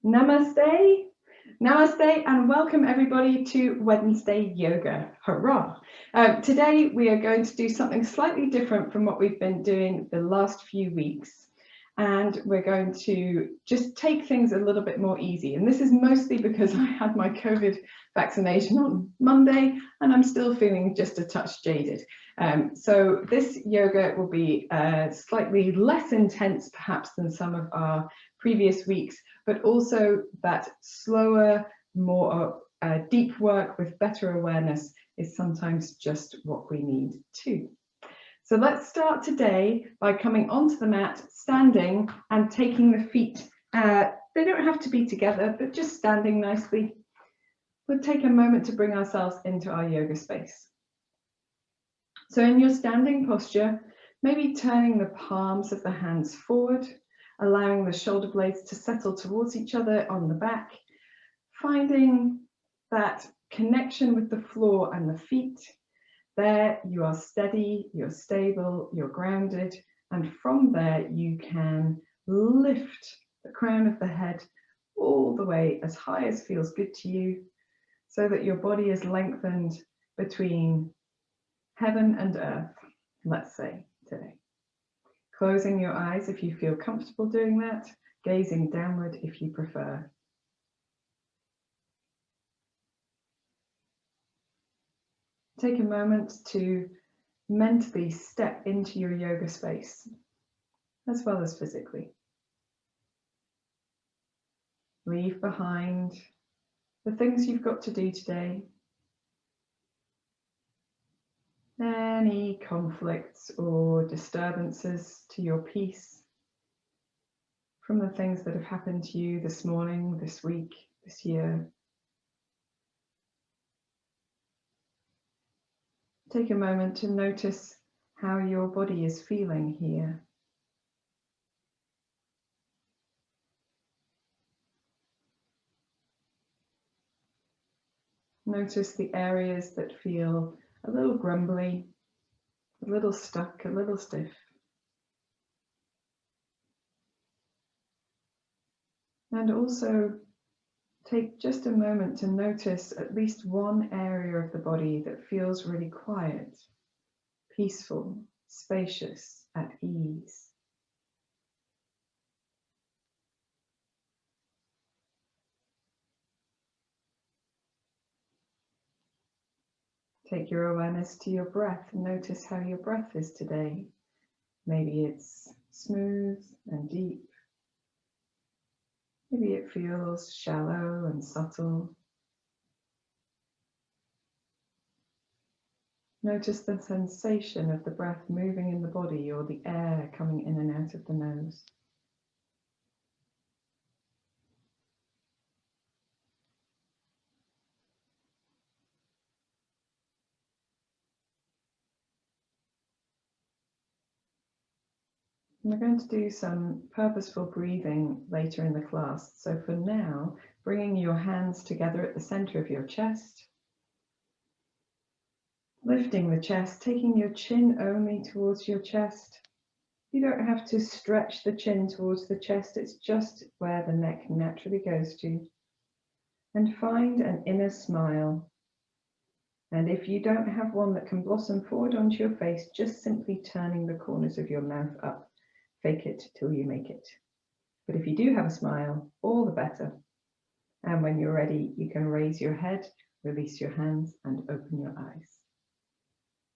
Namaste, namaste, and welcome everybody to Wednesday Yoga. Hurrah! Today we are going to do something slightly different from what we've been doing the last few weeks, and we're going to just take things a little bit more easy. And this is mostly because I had my COVID vaccination on Monday, and I'm still feeling just a touch jaded. So this yoga will be slightly less intense perhaps than some of our previous weeks, but also that slower, more deep work with better awareness is sometimes just what we need too. So let's start today by coming onto the mat, standing and taking the feet. They don't have to be together, but just standing nicely. We'll take a moment to bring ourselves into our yoga space. So in your standing posture, maybe turning the palms of the hands forward, allowing the shoulder blades to settle towards each other on the back, finding that connection with the floor and the feet. There you are steady, you're stable, you're grounded, and from there you can lift the crown of the head all the way as high as feels good to you, so that your body is lengthened between heaven and earth, let's say today. Closing your eyes if you feel comfortable doing that, gazing downward if you prefer. Take a moment to mentally step into your yoga space, as well as physically. Leave behind the things you've got to do today, any conflicts or disturbances to your peace from the things that have happened to you this morning, this week, this year. Take a moment to notice how your body is feeling here. Notice the areas that feel a little grumbly, a little stuck, a little stiff. And also take just a moment to notice at least one area of the body that feels really quiet, peaceful, spacious, at ease. Take your awareness to your breath and notice how your breath is today. Maybe it's smooth and deep. Maybe it feels shallow and subtle. Notice the sensation of the breath moving in the body or the air coming in and out of the nose. We're going to do some purposeful breathing later in the class. So for now, bringing your hands together at the center of your chest, lifting the chest, taking your chin only towards your chest. You don't have to stretch the chin towards the chest, it's just where the neck naturally goes to. And find an inner smile. And if you don't have one that can blossom forward onto your face, just simply turning the corners of your mouth up. Fake it till you make it. But if you do have a smile, all the better. And when you're ready, you can raise your head, release your hands, and open your eyes.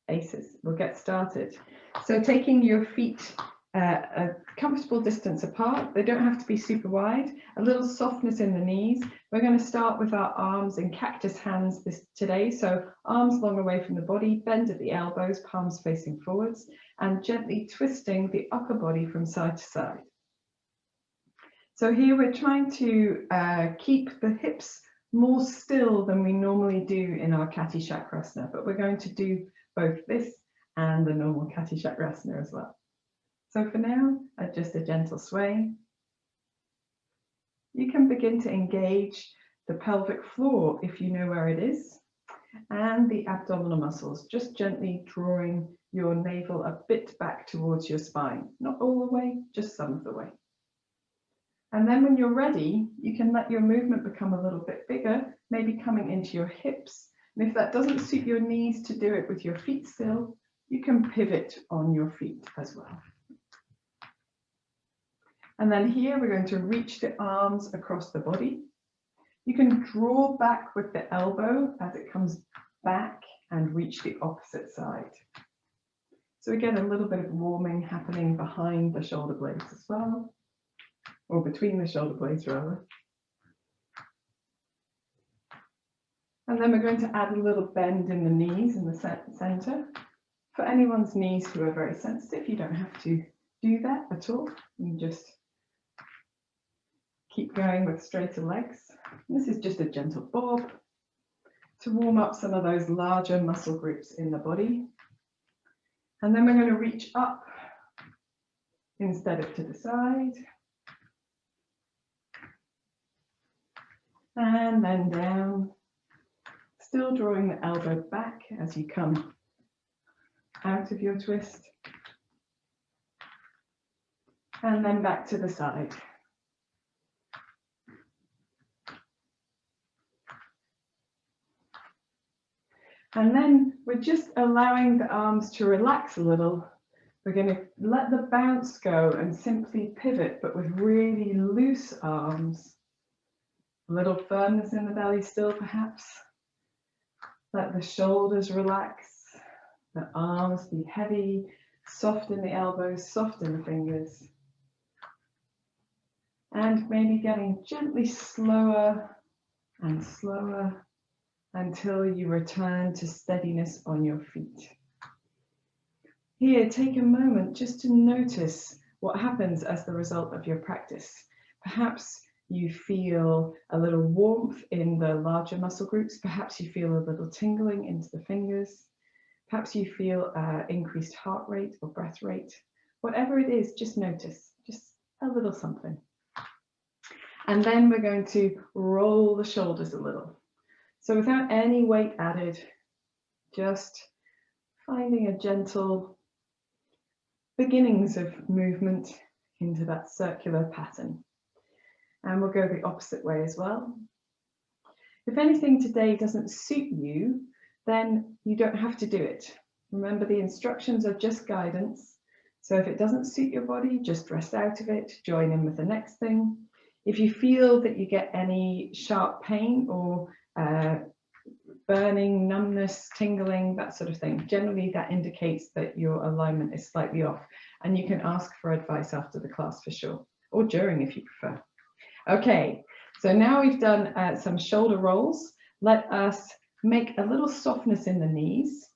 Aces, we'll get started. So taking your feet a comfortable distance apart, they don't have to be super wide, a little softness in the knees. We're going to start with our arms in cactus hands today. So arms long away from the body, bend at the elbows, palms facing forwards, and gently twisting the upper body from side to side. So here we're trying to keep the hips more still than we normally do in our Kati Chakrasana, but we're going to do both this and the normal Kati Chakrasana as well. So for now, just a gentle sway. You can begin to engage the pelvic floor if you know where it is, and the abdominal muscles, just gently drawing your navel a bit back towards your spine. Not all the way, just some of the way. And then when you're ready, you can let your movement become a little bit bigger, maybe coming into your hips. And if that doesn't suit your knees to do it with your feet still, you can pivot on your feet as well. And then here we're going to reach the arms across the body. You can draw back with the elbow as it comes back and reach the opposite side. So again, a little bit of warming happening behind the shoulder blades as well, or between the shoulder blades rather. And then we're going to add a little bend in the knees in the center. For anyone's knees who are very sensitive, you don't have to do that at all. You just keep going with straighter legs. This is just a gentle bob to warm up some of those larger muscle groups in the body. And then we're going to reach up instead of to the side. And then down, still drawing the elbow back as you come out of your twist. And then back to the side. And then we're just allowing the arms to relax a little. We're going to let the bounce go and simply pivot, but with really loose arms. A little firmness in the belly still, perhaps. Let the shoulders relax, the arms be heavy, soft in the elbows, soft in the fingers. And maybe getting gently slower and slower until you return to steadiness on your feet. Here, take a moment just to notice what happens as the result of your practice. Perhaps you feel a little warmth in the larger muscle groups. Perhaps you feel a little tingling into the fingers. Perhaps you feel increased heart rate or breath rate. Whatever it is, just notice, just a little something. And then we're going to roll the shoulders a little. So without any weight added, just finding a gentle beginnings of movement into that circular pattern. And we'll go the opposite way as well. If anything today doesn't suit you, then you don't have to do it. Remember, the instructions are just guidance. So if it doesn't suit your body, just rest out of it, join in with the next thing. If you feel that you get any sharp pain or burning, numbness, tingling, that sort of thing, generally that indicates that your alignment is slightly off, and you can ask for advice after the class for sure, or during if you prefer. Okay, so now we've done some shoulder rolls. Let us make a little softness in the knees,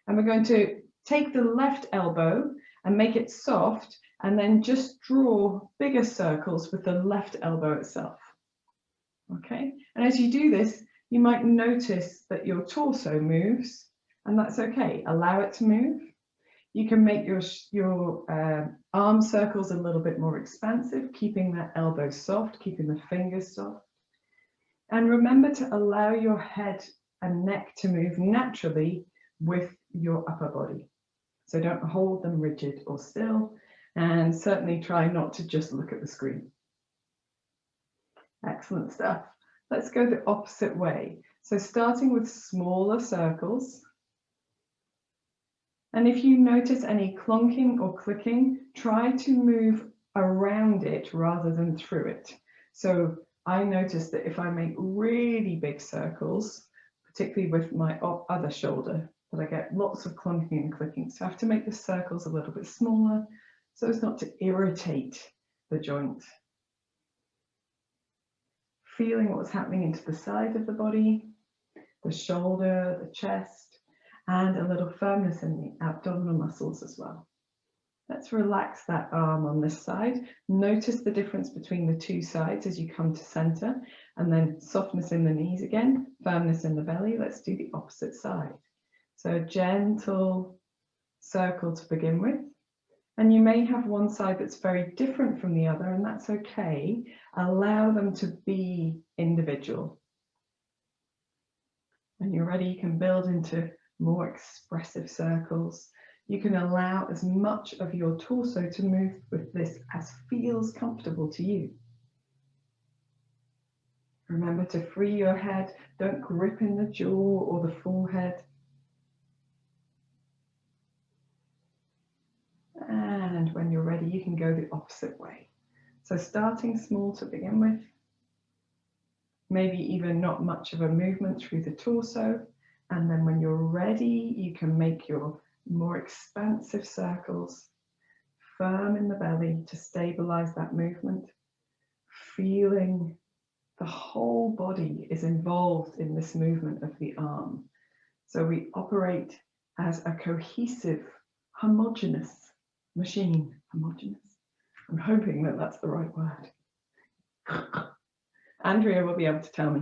and we're going to take the left elbow and make it soft, and then just draw bigger circles with the left elbow itself. Okay, and as you do this, you might notice that your torso moves, and that's okay. Allow it to move. You can make your arm circles a little bit more expansive, keeping that elbow soft, keeping the fingers soft. And remember to allow your head and neck to move naturally with your upper body. So don't hold them rigid or still, and certainly try not to just look at the screen. Excellent stuff. Let's go the opposite way. So starting with smaller circles. And if you notice any clunking or clicking, try to move around it rather than through it. So I notice that if I make really big circles, particularly with my other shoulder, that I get lots of clunking and clicking. So I have to make the circles a little bit smaller so as not to irritate the joint. Feeling what's happening into the side of the body, the shoulder, the chest, and a little firmness in the abdominal muscles as well. Let's relax that arm on this side. Notice the difference between the two sides as you come to center, and then softness in the knees again, firmness in the belly. Let's do the opposite side. So a gentle circle to begin with. And you may have one side that's very different from the other, and that's okay. Allow them to be individual. When you're ready, you can build into more expressive circles. You can allow as much of your torso to move with this as feels comfortable to you. Remember to free your head. Don't grip in the jaw or the forehead. And when you're ready, you can go the opposite way. So starting small to begin with, maybe even not much of a movement through the torso. And then when you're ready, you can make your more expansive circles, firm in the belly to stabilize that movement, feeling the whole body is involved in this movement of the arm. So we operate as a cohesive, homogeneous machine. Homogeneous. I'm hoping that that's the right word. Andrea will be able to tell me.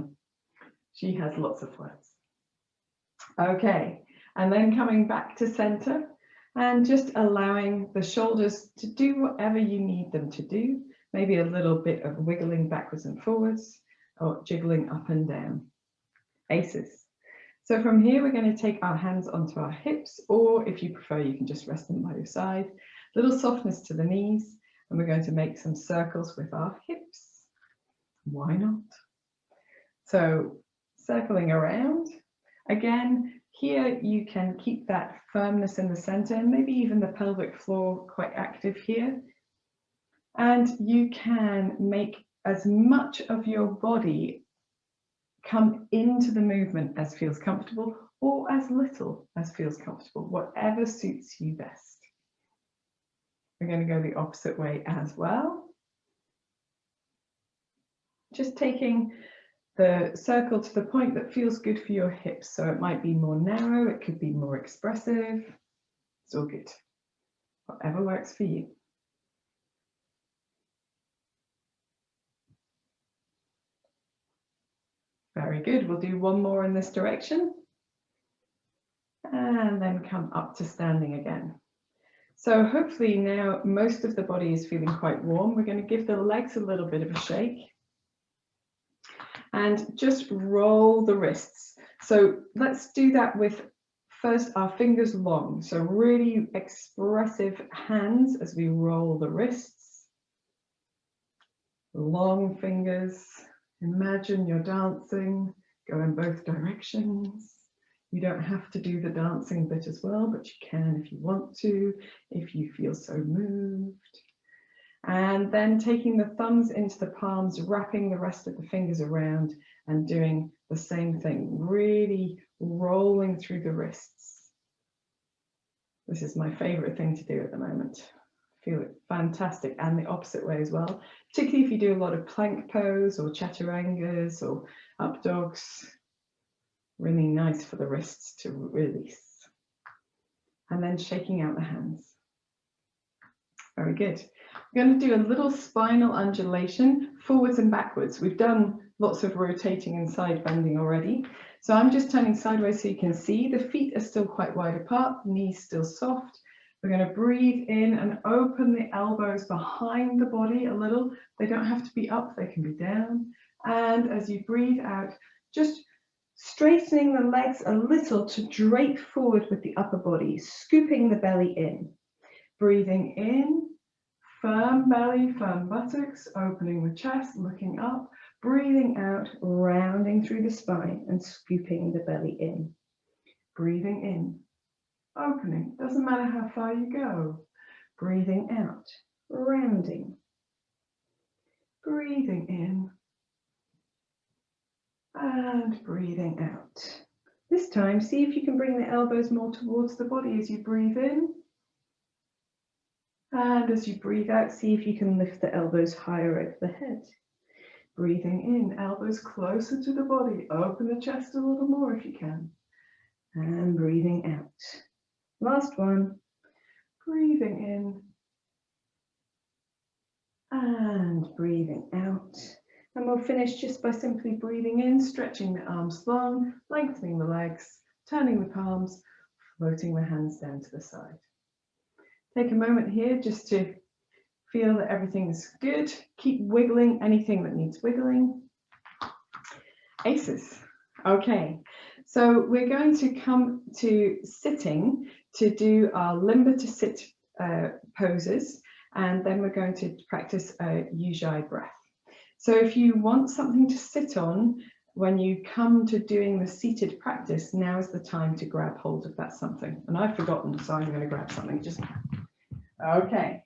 She has lots of words. Okay, and then coming back to center and just allowing the shoulders to do whatever you need them to do. Maybe a little bit of wiggling backwards and forwards or jiggling up and down. Aces. So from here, we're going to take our hands onto our hips, or if you prefer, you can just rest them by your side. Little softness to the knees, and we're going to make some circles with our hips. Why not? So circling around. Again, here you can keep that firmness in the center and maybe even the pelvic floor quite active here. And you can make as much of your body come into the movement as feels comfortable, or as little as feels comfortable, whatever suits you best. We're going to go the opposite way as well. Just taking the circle to the point that feels good for your hips. So it might be more narrow, it could be more expressive. It's all good. Whatever works for you. Very good. We'll do one more in this direction. And then come up to standing again. So hopefully now most of the body is feeling quite warm. We're going to give the legs a little bit of a shake. And just roll the wrists. So let's do that with first our fingers long. So really expressive hands as we roll the wrists. Long fingers. Imagine you're dancing, go in both directions. You don't have to do the dancing bit as well, but you can if you want to, if you feel so moved. And then taking the thumbs into the palms, wrapping the rest of the fingers around and doing the same thing, really rolling through the wrists. This is my favorite thing to do at the moment. I feel it fantastic, and the opposite way as well, particularly if you do a lot of plank pose or chaturangas or up dogs. Really nice for the wrists to release. And then shaking out the hands. Very good. We're going to do a little spinal undulation forwards and backwards. We've done lots of rotating and side bending already. So I'm just turning sideways so you can see the feet are still quite wide apart, knees still soft. We're going to breathe in and open the elbows behind the body a little. They don't have to be up, they can be down. And as you breathe out, just straightening the legs a little to drape forward with the upper body, scooping the belly in. Breathing in, firm belly, firm buttocks, opening the chest, looking up. Breathing out, rounding through the spine and scooping the belly in. Breathing in, opening, doesn't matter how far you go. Breathing out, rounding. Breathing in and breathing out. This time, see if you can bring the elbows more towards the body as you breathe in. And as you breathe out, see if you can lift the elbows higher over the head. Breathing in, elbows closer to the body. Open the chest a little more if you can. And breathing out. Last one. Breathing in. And breathing out. And we'll finish just by simply breathing in, stretching the arms long, lengthening the legs, turning the palms, floating the hands down to the side. Take a moment here just to feel that everything's good. Keep wiggling anything that needs wiggling. Aces. Okay, so we're going to come to sitting to do our limber to sit poses, and then we're going to practice a Ujjayi breath. So if you want something to sit on when you come to doing the seated practice, now is the time to grab hold of that something. And I've forgotten, so I'm going to grab something. Just okay.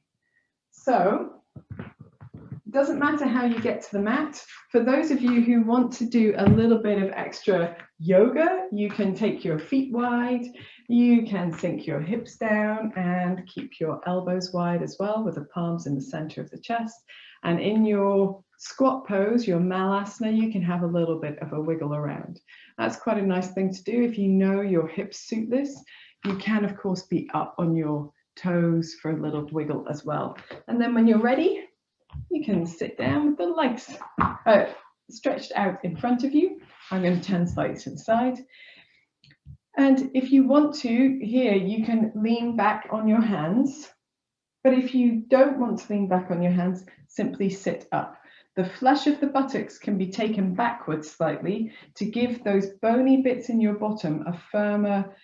So it doesn't matter how you get to the mat. For those of you who want to do a little bit of extra yoga, you can take your feet wide, you can sink your hips down and keep your elbows wide as well, with the palms in the center of the chest. And in your squat pose, your malasana, you can have a little bit of a wiggle around. That's quite a nice thing to do if you know your hips suit this. You can, of course, be up on your toes for a little wiggle as well. And then when you're ready, you can sit down with the legs stretched out in front of you. I'm going to turn slightly to the side. And if you want to, here, you can lean back on your hands. But if you don't want to lean back on your hands, simply sit up. The flesh of the buttocks can be taken backwards slightly to give those bony bits in your bottom a firmer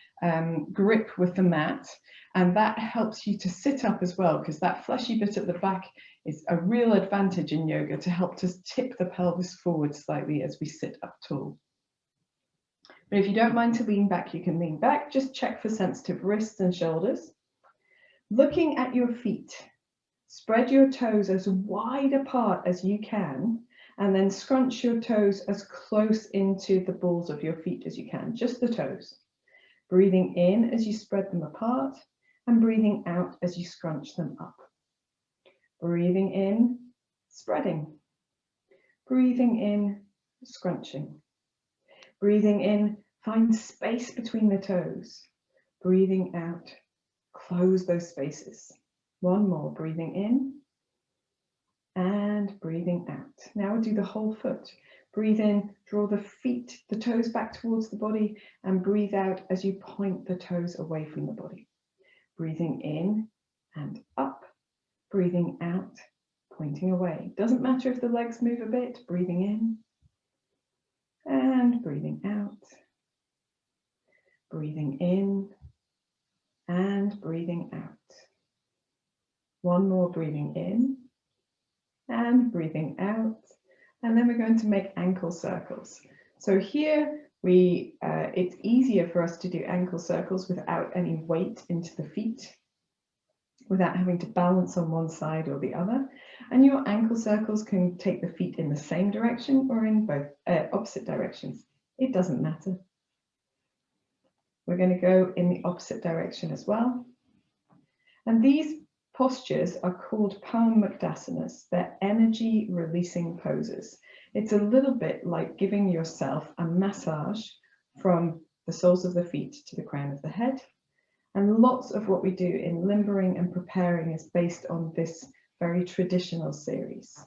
grip with the mat. And that helps you to sit up as well, because that fleshy bit at the back is a real advantage in yoga to help to tip the pelvis forward slightly as we sit up tall. But if you don't mind to lean back, you can lean back. Just check for sensitive wrists and shoulders. Looking at your feet, spread your toes as wide apart as you can, and then scrunch your toes as close into the balls of your feet as you can, just the toes. Breathing in as you spread them apart, and breathing out as you scrunch them up. Breathing in, spreading. Breathing in, scrunching. Breathing in, find space between the toes. Breathing out, close those spaces. One more, breathing in and breathing out. Now we'll do the whole foot. Breathe in, draw the feet, the toes back towards the body, and breathe out as you point the toes away from the body. Breathing in and up, breathing out, pointing away. Doesn't matter if the legs move a bit, breathing in and breathing out, breathing in and breathing out. One more, breathing in and breathing out. And then we're going to make ankle circles. So here it's easier for us to do ankle circles without any weight into the feet, without having to balance on one side or the other. And your ankle circles can take the feet in the same direction or in both opposite directions. It doesn't matter. We're going to go in the opposite direction as well. And these postures are called Padmakdasanas. They're energy releasing poses. It's a little bit like giving yourself a massage from the soles of the feet to the crown of the head. And lots of what we do in limbering and preparing is based on this very traditional series.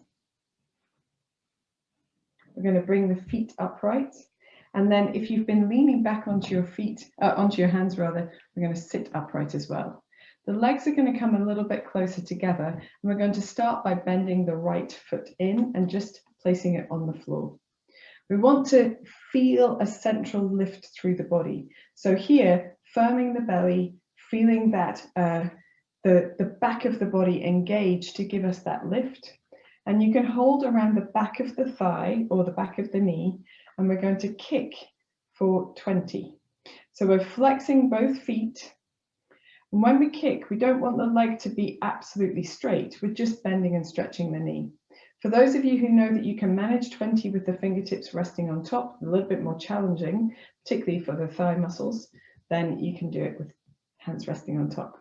We're going to bring the feet upright. And then if you've been leaning back onto your feet, onto your hands rather, we're going to sit upright as well. The legs are going to come a little bit closer together, and we're going to start by bending the right foot in and just placing it on the floor. We want to feel a central lift through the body. So here, firming the belly, feeling that the back of the body engage to give us that lift. And you can hold around the back of the thigh or the back of the knee, and we're going to kick for 20. So we're flexing both feet. And when we kick, we don't want the leg to be absolutely straight. We're just bending and stretching the knee. For those of you who know that you can manage 20 with the fingertips resting on top, a little bit more challenging, particularly for the thigh muscles, then you can do it with hands resting on top.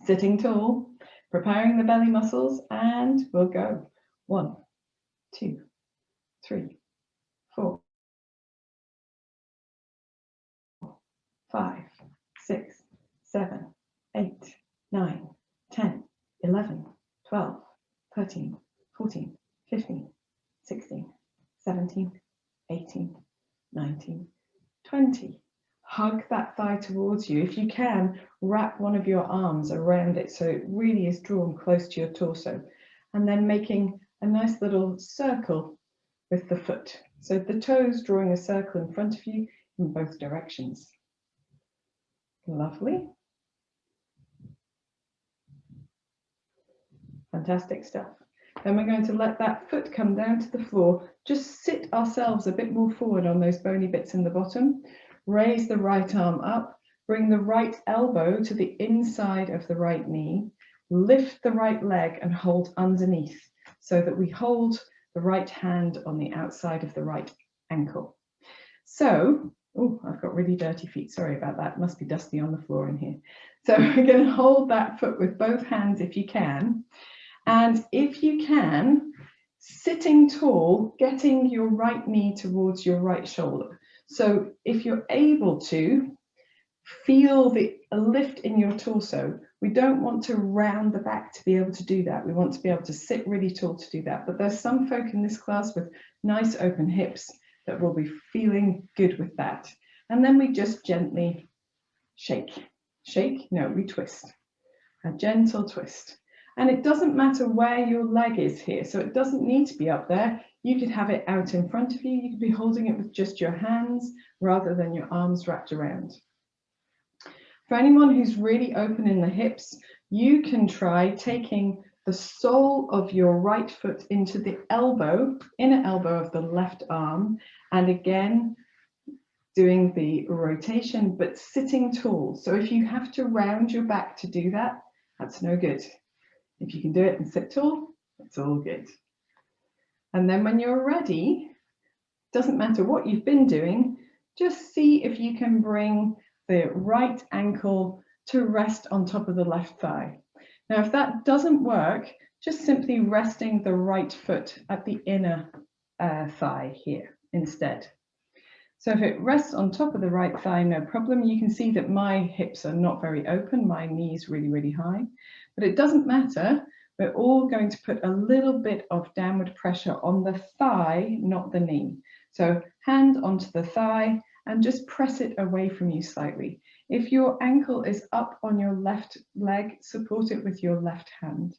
Sitting tall, preparing the belly muscles, and we'll go 1, 2, 3, 4, 5, 6, 7, 8, 9, 10, 11, 12, 13, 14, 15, 16, 17, 18, 19, 20. Hug that thigh towards you. If you can, wrap one of your arms around it so it really is drawn close to your torso. And then making a nice little circle with the foot. So the toes drawing a circle in front of you in both directions. Lovely. Fantastic stuff. Then we're going to let that foot come down to the floor. Just sit ourselves a bit more forward on those bony bits in the bottom. Raise the right arm up. Bring the right elbow to the inside of the right knee. Lift the right leg and hold underneath so that we hold the right hand on the outside of the right ankle. So, oh, I've got really dirty feet. Sorry about that. It must be dusty on the floor in here. So we're going to hold that foot with both hands if you can. And if you can, sitting tall, getting your right knee towards your right shoulder. So if you're able to, feel a lift in your torso. We don't want to round the back to be able to do that. We want to be able to sit really tall to do that. But there's some folk in this class with nice open hips that will be feeling good with that. And then we just gently shake. Shake? No, we twist. A gentle twist. And it doesn't matter where your leg is here. So it doesn't need to be up there. You could have it out in front of you. You could be holding it with just your hands rather than your arms wrapped around. For anyone who's really open in the hips, you can try taking the sole of your right foot into the elbow, inner elbow of the left arm, and again, doing the rotation, but sitting tall. So if you have to round your back to do that, that's no good. If you can do it and sit tall, it's all good. And then when you're ready, doesn't matter what you've been doing, just see if you can bring the right ankle to rest on top of the left thigh. Now, if that doesn't work, just simply resting the right foot at the inner thigh here instead. So if it rests on top of the right thigh, no problem. You can see that my hips are not very open. My knee is really, really high, but it doesn't matter. We're all going to put a little bit of downward pressure on the thigh, not the knee. So hand onto the thigh and just press it away from you slightly. If your ankle is up on your left leg, support it with your left hand.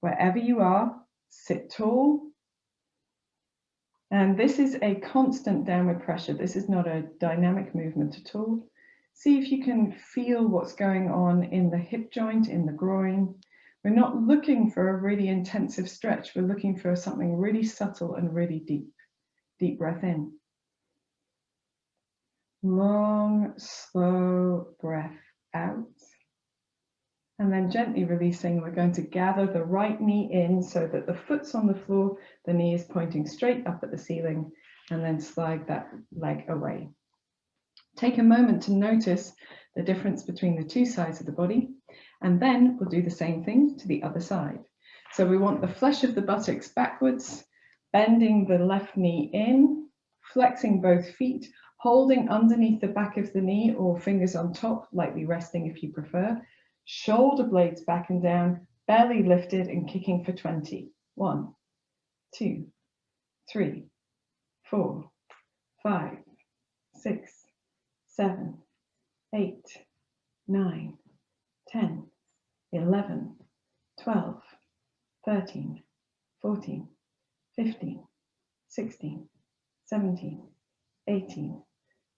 Wherever you are, sit tall. And this is a constant downward pressure. This is not a dynamic movement at all. See if you can feel what's going on in the hip joint, in the groin. We're not looking for a really intensive stretch. We're looking for something really subtle and really deep. Deep breath in. Long, slow breath out. And then gently releasing, we're going to gather the right knee in so that the foot's on the floor, the knee is pointing straight up at the ceiling, and then slide that leg away. Take a moment to notice the difference between the two sides of the body, and then we'll do the same thing to the other side. So we want the flesh of the buttocks backwards, bending the left knee in, flexing both feet, holding underneath the back of the knee or fingers on top, lightly resting if you prefer. Shoulder blades back and down, belly lifted and kicking for 20. 1, 2, 3, 4, 5, 6, 7, 8, 9, 10, 11, 12, 13, 14, 15, 16, 17, 18,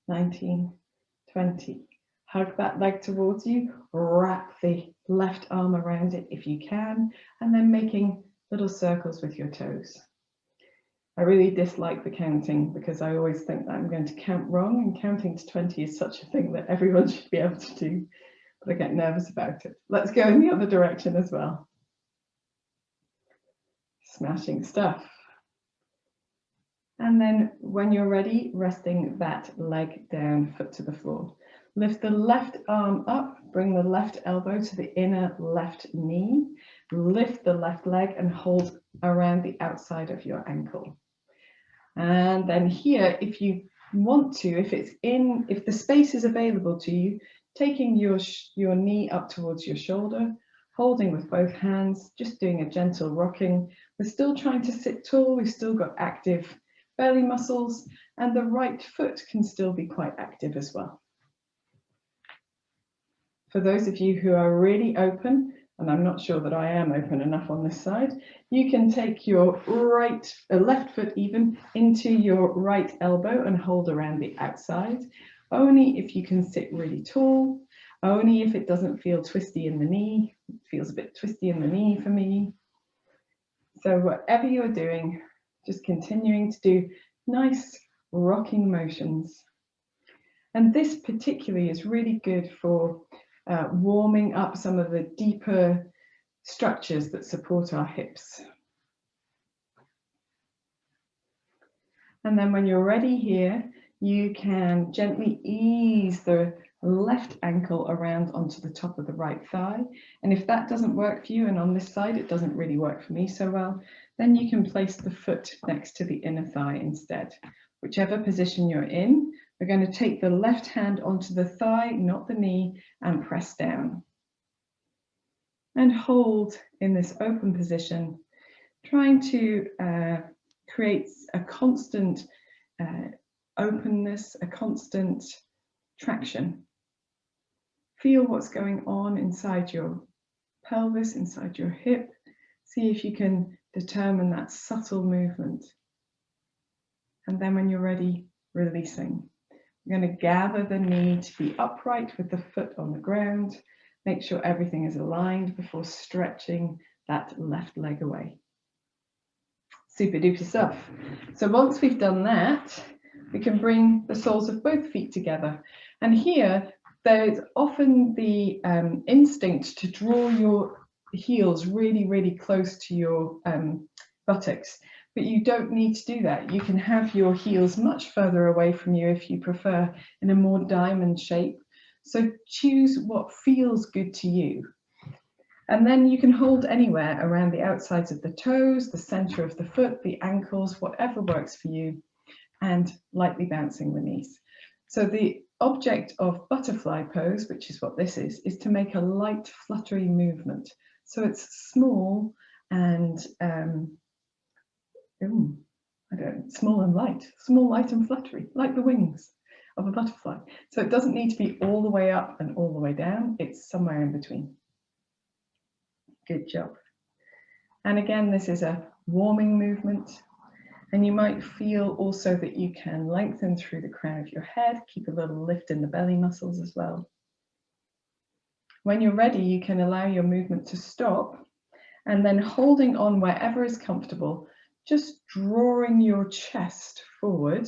19, 20. Hug that leg towards you, wrap the left arm around it if you can, and then making little circles with your toes. I really dislike the counting because I always think that I'm going to count wrong, and counting to 20 is such a thing that everyone should be able to do, but I get nervous about it. Let's go in the other direction as well. Smashing stuff. And then when you're ready, resting that leg down, foot to the floor. Lift the left arm up, bring the left elbow to the inner left knee, lift the left leg and hold around the outside of your ankle. And then here, if you want to, if the space is available to you, taking your knee up towards your shoulder, holding with both hands, just doing a gentle rocking. We're still trying to sit tall, we've still got active belly muscles, and the right foot can still be quite active as well. For those of you who are really open, and I'm not sure that I am open enough on this side, you can take your left foot even into your right elbow and hold around the outside, only if you can sit really tall, only if it doesn't feel twisty in the knee. It feels a bit twisty in the knee for me. So whatever you're doing, just continuing to do nice rocking motions. And this particularly is really good for warming up some of the deeper structures that support our hips. And then when you're ready here, you can gently ease the left ankle around onto the top of the right thigh. And if that doesn't work for you, and on this side it doesn't really work for me so well, then you can place the foot next to the inner thigh instead. Whichever position you're in, we're going to take the left hand onto the thigh, not the knee, and press down. And hold in this open position, trying to create a constant openness, a constant traction. Feel what's going on inside your pelvis, inside your hip. See if you can determine that subtle movement. And then when you're ready, releasing. You're going to gather the knee to be upright with the foot on the ground. Make sure everything is aligned before stretching that left leg away. Super duper stuff. So once we've done that, we can bring the soles of both feet together. And here, there's often the instinct to draw your heels really, really close to your buttocks. But you don't need to do that. You can have your heels much further away from you if you prefer, in a more diamond shape. So choose what feels good to you. And then you can hold anywhere around the outsides of the toes, the center of the foot, the ankles, whatever works for you, and lightly bouncing the knees. So the object of butterfly pose, which is what this is to make a light fluttery movement. So it's small and small and light and fluttery, like the wings of a butterfly. So it doesn't need to be all the way up and all the way down. It's somewhere in between. Good job. And again, this is a warming movement. And you might feel also that you can lengthen through the crown of your head, keep a little lift in the belly muscles as well. When you're ready, you can allow your movement to stop, and then holding on wherever is comfortable, just drawing your chest forward.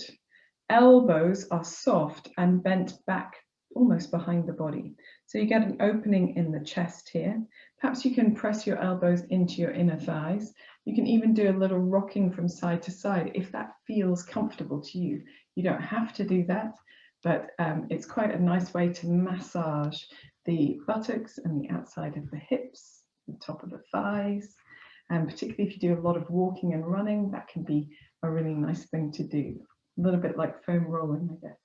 Elbows are soft and bent back almost behind the body. So you get an opening in the chest here. Perhaps you can press your elbows into your inner thighs. You can even do a little rocking from side to side if that feels comfortable to you. You don't have to do that, but it's quite a nice way to massage the buttocks and the outside of the hips, the top of the thighs. And particularly if you do a lot of walking and running, that can be a really nice thing to do. A little bit like foam rolling, I guess.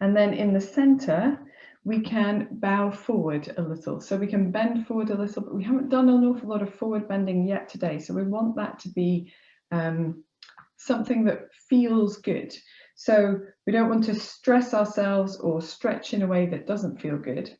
And then in the center, we can bow forward a little. So we can bend forward a little, but we haven't done an awful lot of forward bending yet today. So we want that to be something that feels good. So we don't want to stress ourselves or stretch in a way that doesn't feel good.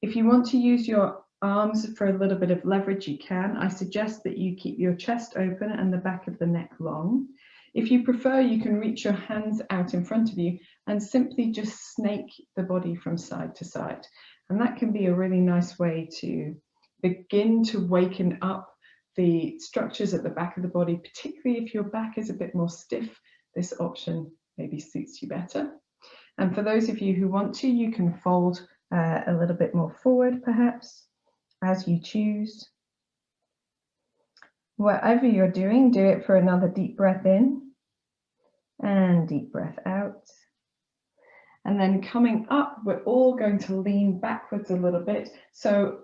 If you want to use your arms for a little bit of leverage, you can. I suggest that you keep your chest open and the back of the neck long. If you prefer, you can reach your hands out in front of you and simply just snake the body from side to side. And that can be a really nice way to begin to waken up the structures at the back of the body, particularly if your back is a bit more stiff. This option maybe suits you better. And for those of you who want to, you can fold a little bit more forward, perhaps, as you choose. Whatever you're doing, do it for another deep breath in and deep breath out. And then coming up, we're all going to lean backwards a little bit. So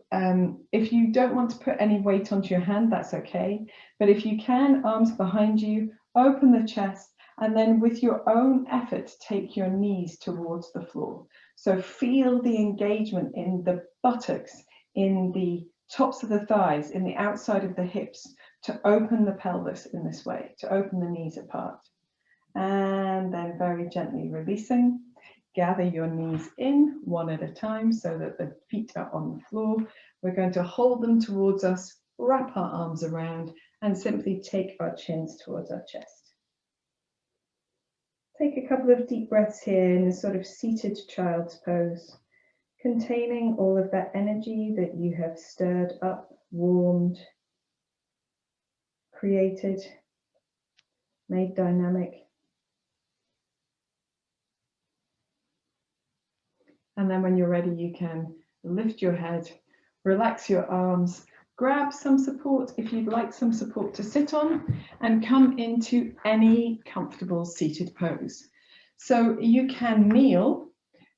if you don't want to put any weight onto your hand, that's okay. But if you can, arms behind you, open the chest, and then with your own effort, take your knees towards the floor. So feel the engagement in the buttocks, in the tops of the thighs, in the outside of the hips, to open the pelvis in this way, to open the knees apart. And then very gently releasing. Gather your knees in one at a time so that the feet are on the floor. We're going to hold them towards us, wrap our arms around, and simply take our chins towards our chest. Take a couple of deep breaths here in a sort of seated child's pose, containing all of that energy that you have stirred up, warmed, created, made dynamic. And then when you're ready, you can lift your head, relax your arms, grab some support if you'd like some support to sit on, and come into any comfortable seated pose. So you can kneel,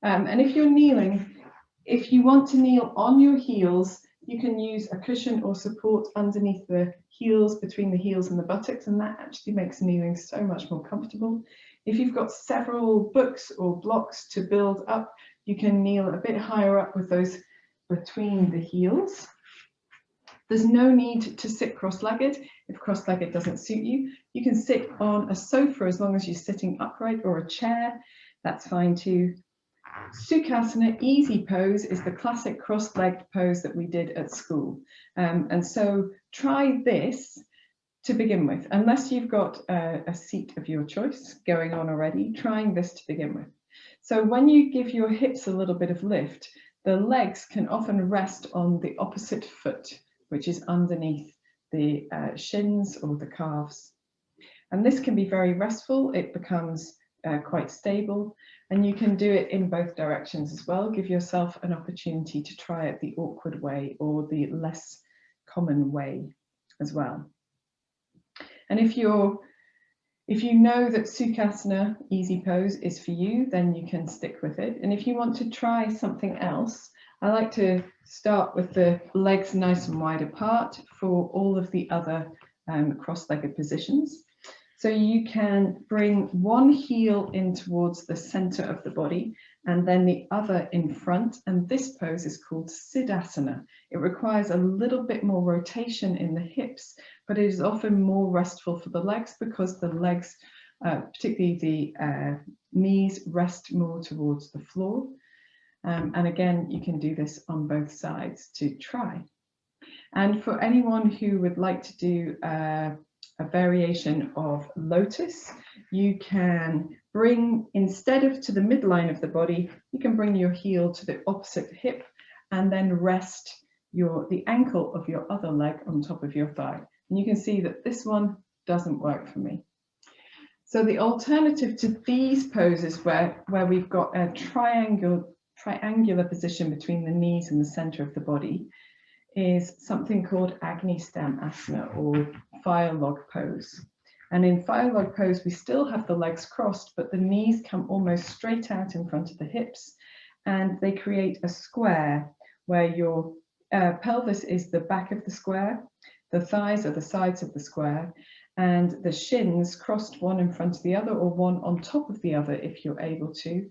and if you're kneeling, if you want to kneel on your heels, you can use a cushion or support underneath the heels, between the heels and the buttocks, and that actually makes kneeling so much more comfortable. If you've got several books or blocks to build up, you can kneel a bit higher up with those between the heels. There's no need to sit cross-legged. If cross-legged doesn't suit you, you can sit on a sofa as long as you're sitting upright, or a chair, that's fine too. Sukhasana, easy pose, is the classic cross-legged pose that we did at school. And so try this to begin with, unless you've got a seat of your choice going on already, trying this to begin with. So when you give your hips a little bit of lift, the legs can often rest on the opposite foot, which is underneath the shins or the calves. And this can be very restful. It becomes quite stable, and you can do it in both directions as well. Give yourself an opportunity to try it the awkward way or the less common way as well. And if you know that Sukhasana, easy pose, is for you, then you can stick with it. And if you want to try something else, I like to start with the legs nice and wide apart for all of the other cross-legged positions. So you can bring one heel in towards the center of the body and then the other in front. And this pose is called Siddhasana. It requires a little bit more rotation in the hips, but it is often more restful for the legs because the legs, particularly the knees, rest more towards the floor. And again, you can do this on both sides to try. And for anyone who would like to do a variation of lotus, you can bring, instead of to the midline of the body, you can bring your heel to the opposite hip and then rest the ankle of your other leg on top of your thigh. And you can see that this one doesn't work for me. So the alternative to these poses where we've got a triangular position between the knees and the center of the body is something called Agni Stam Asana, or fire log pose. And in fire log pose, we still have the legs crossed, but the knees come almost straight out in front of the hips, and they create a square where your pelvis is the back of the square, the thighs are the sides of the square, and the shins, crossed one in front of the other or one on top of the other if you're able to,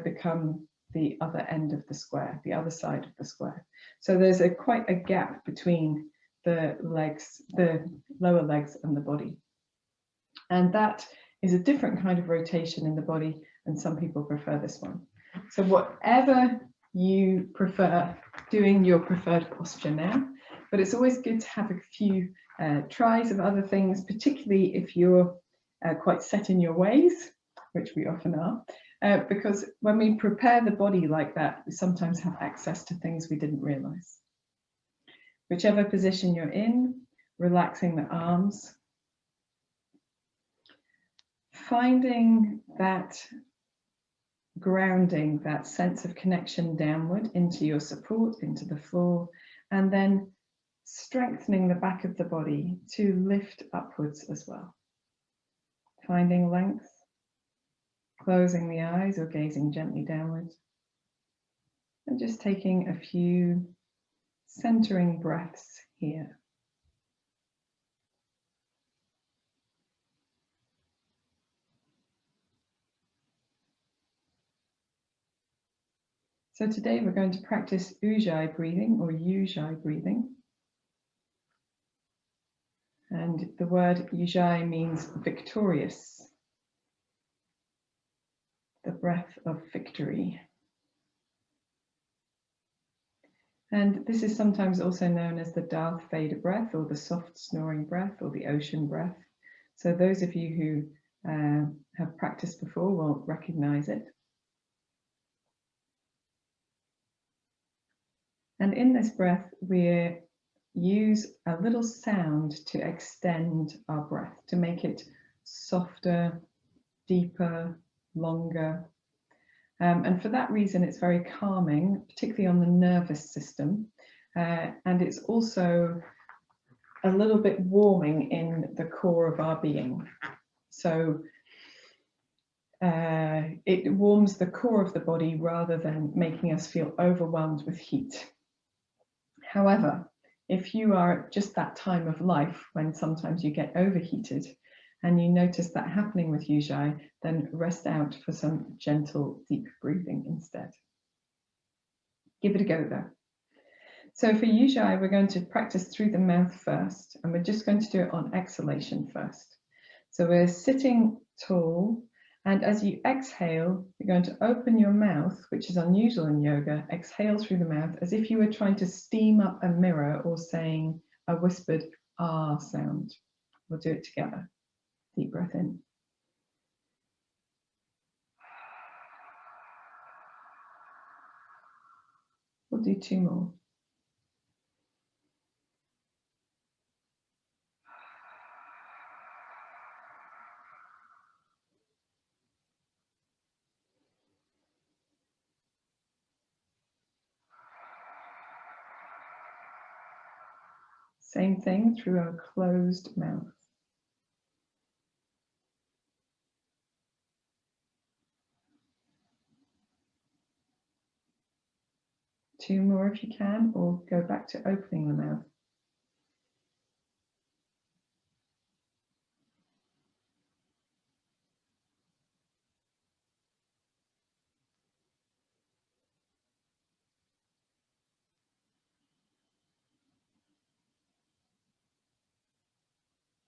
become the other end of the square, the other side of the square. So there's quite a gap between the legs, the lower legs and the body. And that is a different kind of rotation in the body, and some people prefer this one. So whatever you prefer, doing your preferred posture now, but it's always good to have a few tries of other things, particularly if you're quite set in your ways, which we often are. Because when we prepare the body like that, we sometimes have access to things we didn't realize. Whichever position you're in, relaxing the arms, finding that grounding, that sense of connection downward into your support, into the floor, and then strengthening the back of the body to lift upwards as well. Finding length. Closing the eyes or gazing gently downwards, and just taking a few centering breaths here. So today we're going to practice Ujjayi breathing or Ujjayi breathing. And the word Ujjayi means victorious, the breath of victory. And this is sometimes also known as the Darth Vader breath, or the soft snoring breath, or the ocean breath. So those of you who have practiced before will recognize it. And in this breath, we're use a little sound to extend our breath, to make it softer, deeper, longer. And for that reason, it's very calming, particularly on the nervous system. And it's also a little bit warming in the core of our being. So it warms the core of the body rather than making us feel overwhelmed with heat. However, if you are at just that time of life when sometimes you get overheated and you notice that happening with Ujjayi, then rest out for some gentle, deep breathing instead. Give it a go though. So for Ujjayi, we're going to practice through the mouth first, and we're just going to do it on exhalation first. So we're sitting tall, and as you exhale, you're going to open your mouth, which is unusual in yoga. Exhale through the mouth as if you were trying to steam up a mirror or saying a whispered ah sound. We'll do it together. Deep breath in. We'll do 2 more. Same thing through a closed mouth. Two more if you can, or go back to opening the mouth.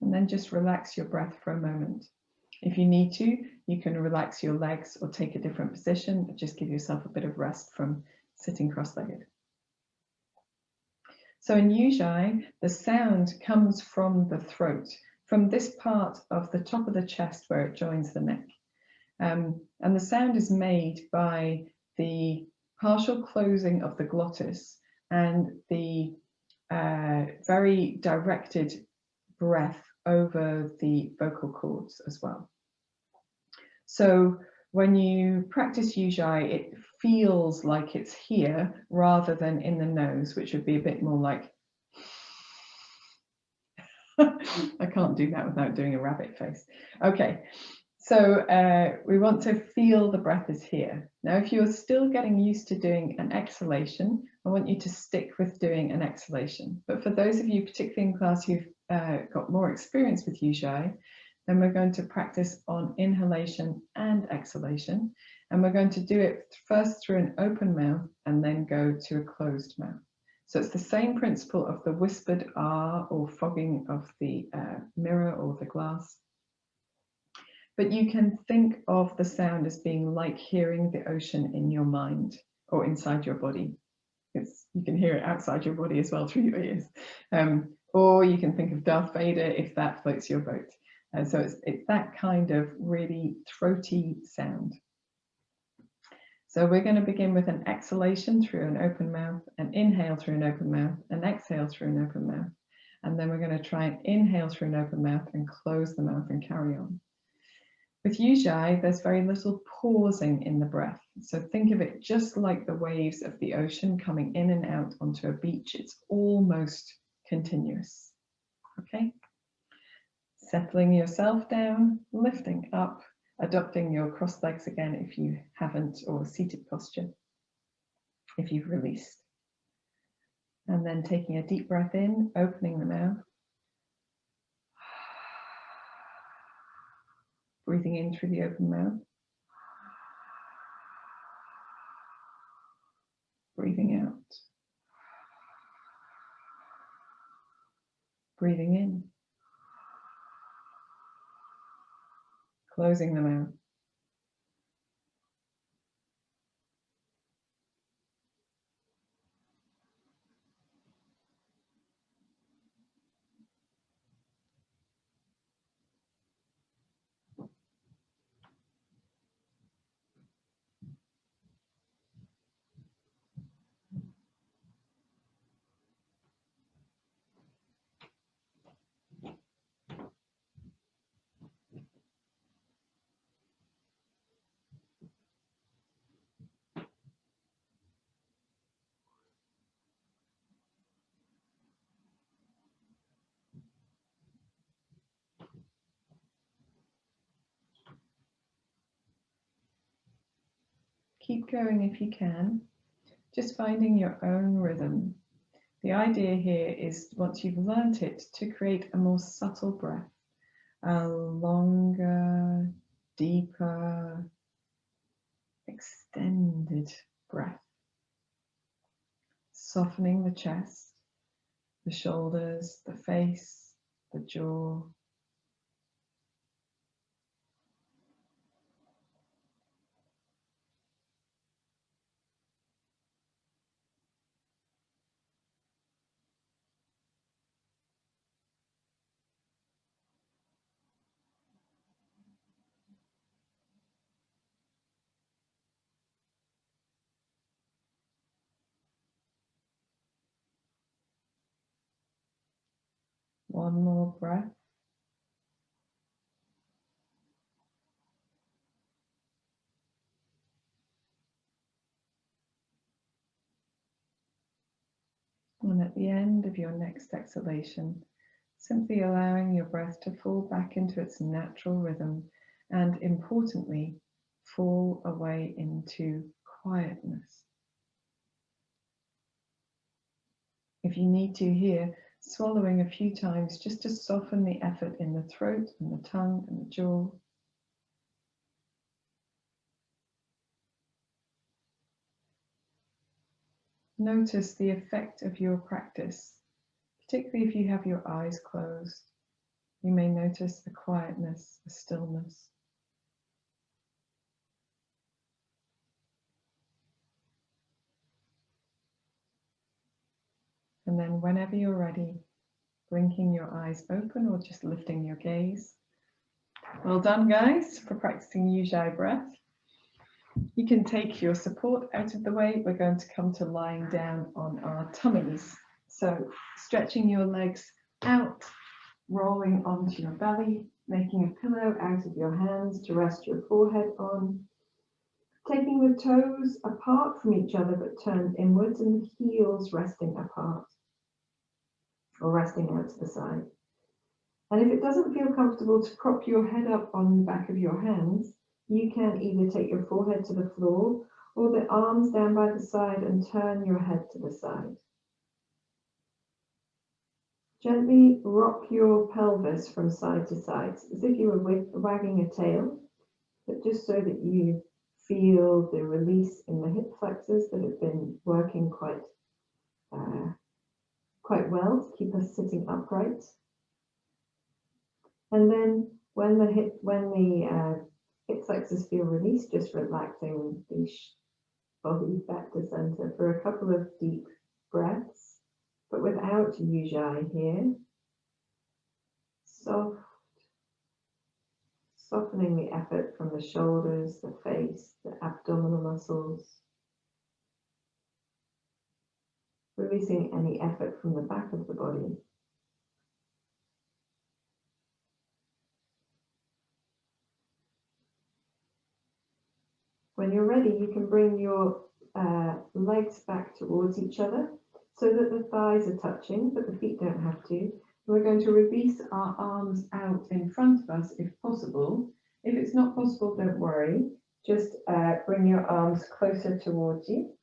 And then just relax your breath for a moment. If you need to, you can relax your legs or take a different position, just give yourself a bit of rest from sitting cross-legged. So in Ujjayi, the sound comes from the throat, from this part of the top of the chest where it joins the neck. And the sound is made by the partial closing of the glottis and the very directed breath over the vocal cords as well. So when you practice Ujjayi, it feels like it's here rather than in the nose, which would be a bit more like I can't do that without doing a rabbit face. Okay, so we want to feel the breath is here. Now, if you're still getting used to doing an exhalation, I want you to stick with doing an exhalation. But for those of you, particularly in class, who've got more experience with Ujjayi, then we're going to practice on inhalation and exhalation. And we're going to do it first through an open mouth and then go to a closed mouth. So it's the same principle of the whispered ah or fogging of the mirror or the glass. But you can think of the sound as being like hearing the ocean in your mind or inside your body. You can hear it outside your body as well through your ears. Or you can think of Darth Vader if that floats your boat. So it's that kind of really throaty sound. So we're going to begin with an exhalation through an open mouth, an inhale through an open mouth, an exhale through an open mouth. And then we're going to try and inhale through an open mouth and close the mouth and carry on. With Ujjayi, there's very little pausing in the breath. So think of it just like the waves of the ocean coming in and out onto a beach. It's almost continuous. Okay? Settling yourself down, lifting up, adopting your crossed legs again if you haven't, or seated posture if you've released. And then taking a deep breath in, opening the mouth. Breathing in through the open mouth. Breathing out. Breathing in. Closing the mouth. Keep going if you can, just finding your own rhythm. The idea here is, once you've learnt it, to create a more subtle breath, a longer, deeper, extended breath, softening the chest, the shoulders, the face, the jaw. One more breath. And at the end of your next exhalation, simply allowing your breath to fall back into its natural rhythm and, importantly, fall away into quietness. If you need to here, swallowing a few times just to soften the effort in the throat and the tongue and the jaw. Notice the effect of your practice, particularly if you have your eyes closed. You may notice a quietness, a stillness. And then whenever you're ready, blinking your eyes open or just lifting your gaze. Well done, guys, for practicing Ujjayi breath. You can take your support out of the way. We're going to come to lying down on our tummies. So stretching your legs out, rolling onto your belly, making a pillow out of your hands to rest your forehead on. Taking the toes apart from each other but turned inwards, and the heels resting apart or resting out to the side. And if it doesn't feel comfortable to prop your head up on the back of your hands, you can either take your forehead to the floor or the arms down by the side and turn your head to the side. Gently rock your pelvis from side to side, as if you were wagging a tail, but just so that you feel the release in the hip flexors that have been working quite well to keep us sitting upright. And then when the hip flexors feel released, just relaxing the body back to center for a couple of deep breaths, but without Ujjayi here. Softening the effort from the shoulders, the face, the abdominal muscles. Releasing any effort from the back of the body. When you're ready, you can bring your legs back towards each other so that the thighs are touching, but the feet don't have to. We're going to release our arms out in front of us if possible. If it's not possible, don't worry. Just bring your arms closer towards you.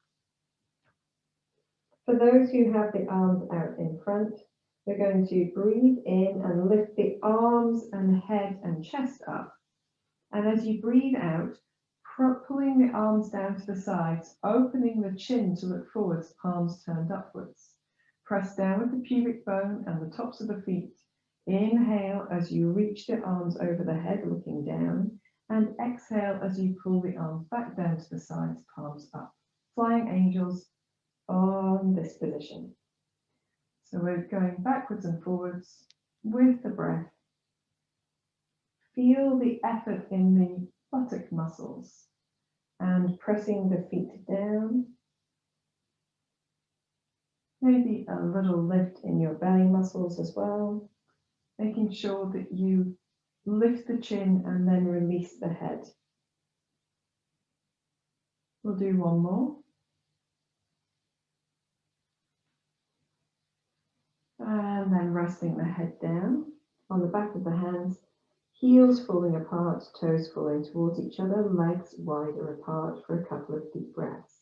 For those who have the arms out in front, we're going to breathe in and lift the arms and head and chest up. And as you breathe out, pulling the arms down to the sides, opening the chin to look forwards, palms turned upwards. Press down with the pubic bone and the tops of the feet. Inhale as you reach the arms over the head, looking down, and exhale as you pull the arms back down to the sides, palms up. Flying angels on this position. So we're going backwards and forwards with the breath. Feel the effort in the buttock muscles and pressing the feet down. Maybe a little lift in your belly muscles as well, making sure that you lift the chin and then release the head. We'll do one more. And then resting the head down on the back of the hands, Heels falling apart, toes falling towards each other, legs wider apart for a couple of deep breaths.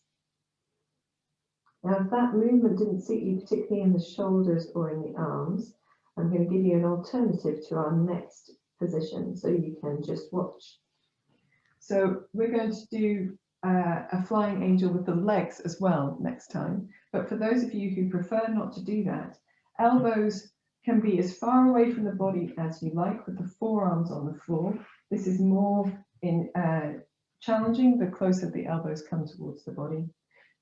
Now, if that movement didn't suit you, particularly in the shoulders or in the arms, I'm going to give you an alternative to our next position, so you can just watch. So we're going to do a flying angel with the legs as well next time. But for those of you who prefer not to do that, elbows can be as far away from the body as you like with the forearms on the floor. This is more challenging the closer the elbows come towards the body.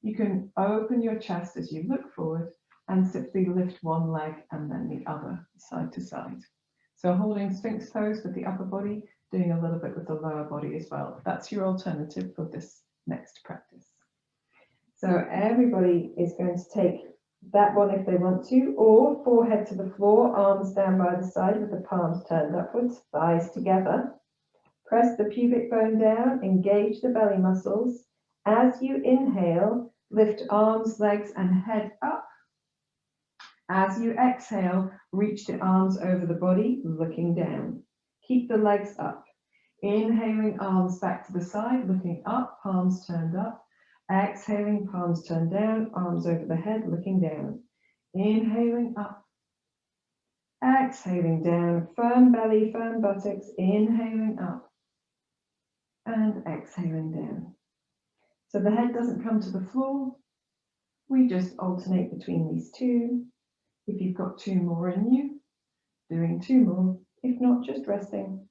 You can open your chest as you look forward and simply lift one leg and then the other side to side. So holding Sphinx pose with the upper body, doing a little bit with the lower body as well. That's your alternative for this next practice. So everybody is going to take that one if they want to, or forehead to the floor, arms down by the side with the palms turned upwards, thighs together. Press the pubic bone down, engage the belly muscles. As you inhale, lift arms, legs, and head up. As you exhale, reach the arms over the body, looking down. Keep the legs up. Inhaling, arms back to the side, looking up, palms turned up. Exhaling, palms turned down, arms over the head, looking down. Inhaling up. Exhaling down, firm belly, firm buttocks, inhaling up. And exhaling down. So the head doesn't come to the floor. We just alternate between these two. If you've got two more in you, doing two more. If not, just resting.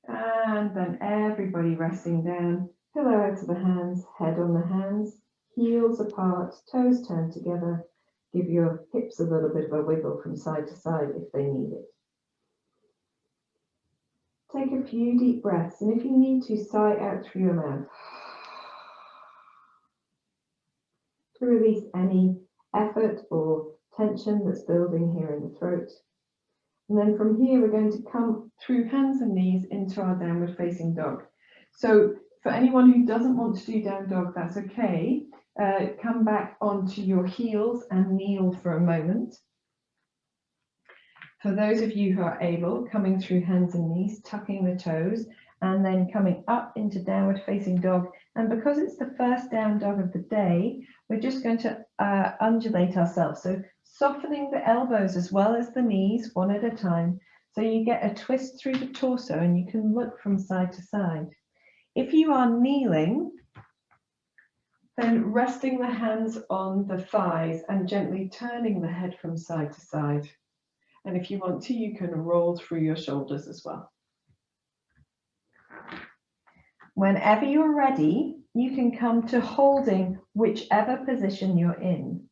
And then everybody resting down, pillow out of the hands, head on the hands, heels apart, toes turned together. Give your hips a little bit of a wiggle from side to side if they need it. Take a few deep breaths, and if you need to, sigh out through your mouth to release any effort or tension that's building here in the throat. And then from here, we're going to come through hands and knees into our downward facing dog. So for anyone who doesn't want to do down dog, that's okay. Come back onto your heels and kneel for a moment. For those of you who are able, coming through hands and knees, tucking the toes, and then coming up into downward facing dog. And because it's the first down dog of the day, we're just going to undulate ourselves. So softening the elbows as well as the knees, one at a time. So you get a twist through the torso and you can look from side to side. If you are kneeling, then resting the hands on the thighs and gently turning the head from side to side. And if you want to, you can roll through your shoulders as well. Whenever you're ready, you can come to holding whichever position you're in.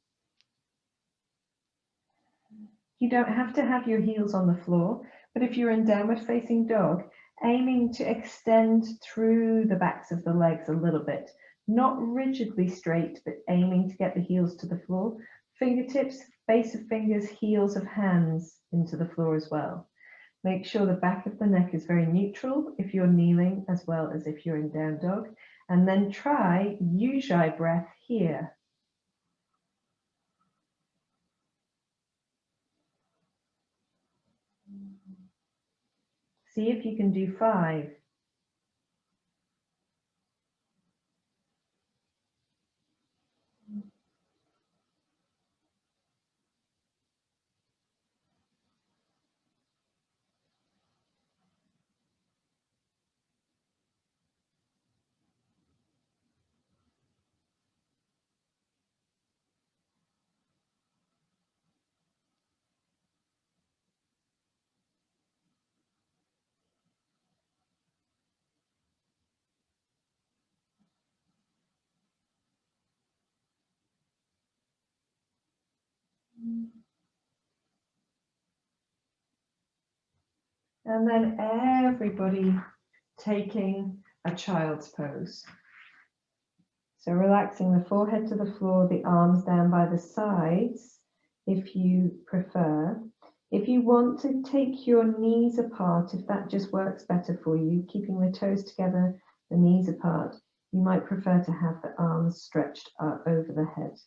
You don't have to have your heels on the floor, but if you're in downward facing dog, aiming to extend through the backs of the legs a little bit, not rigidly straight, but aiming to get the heels to the floor. Fingertips, base of fingers, heels of hands into the floor as well. Make sure the back of the neck is very neutral if you're kneeling as well as if you're in down dog. And then try Ujjayi breath here. See if you can do 5. And then everybody taking a child's pose. So relaxing the forehead to the floor, the arms down by the sides, if you prefer. If you want to take your knees apart, if that just works better for you, keeping the toes together, the knees apart, you might prefer to have the arms stretched over the head.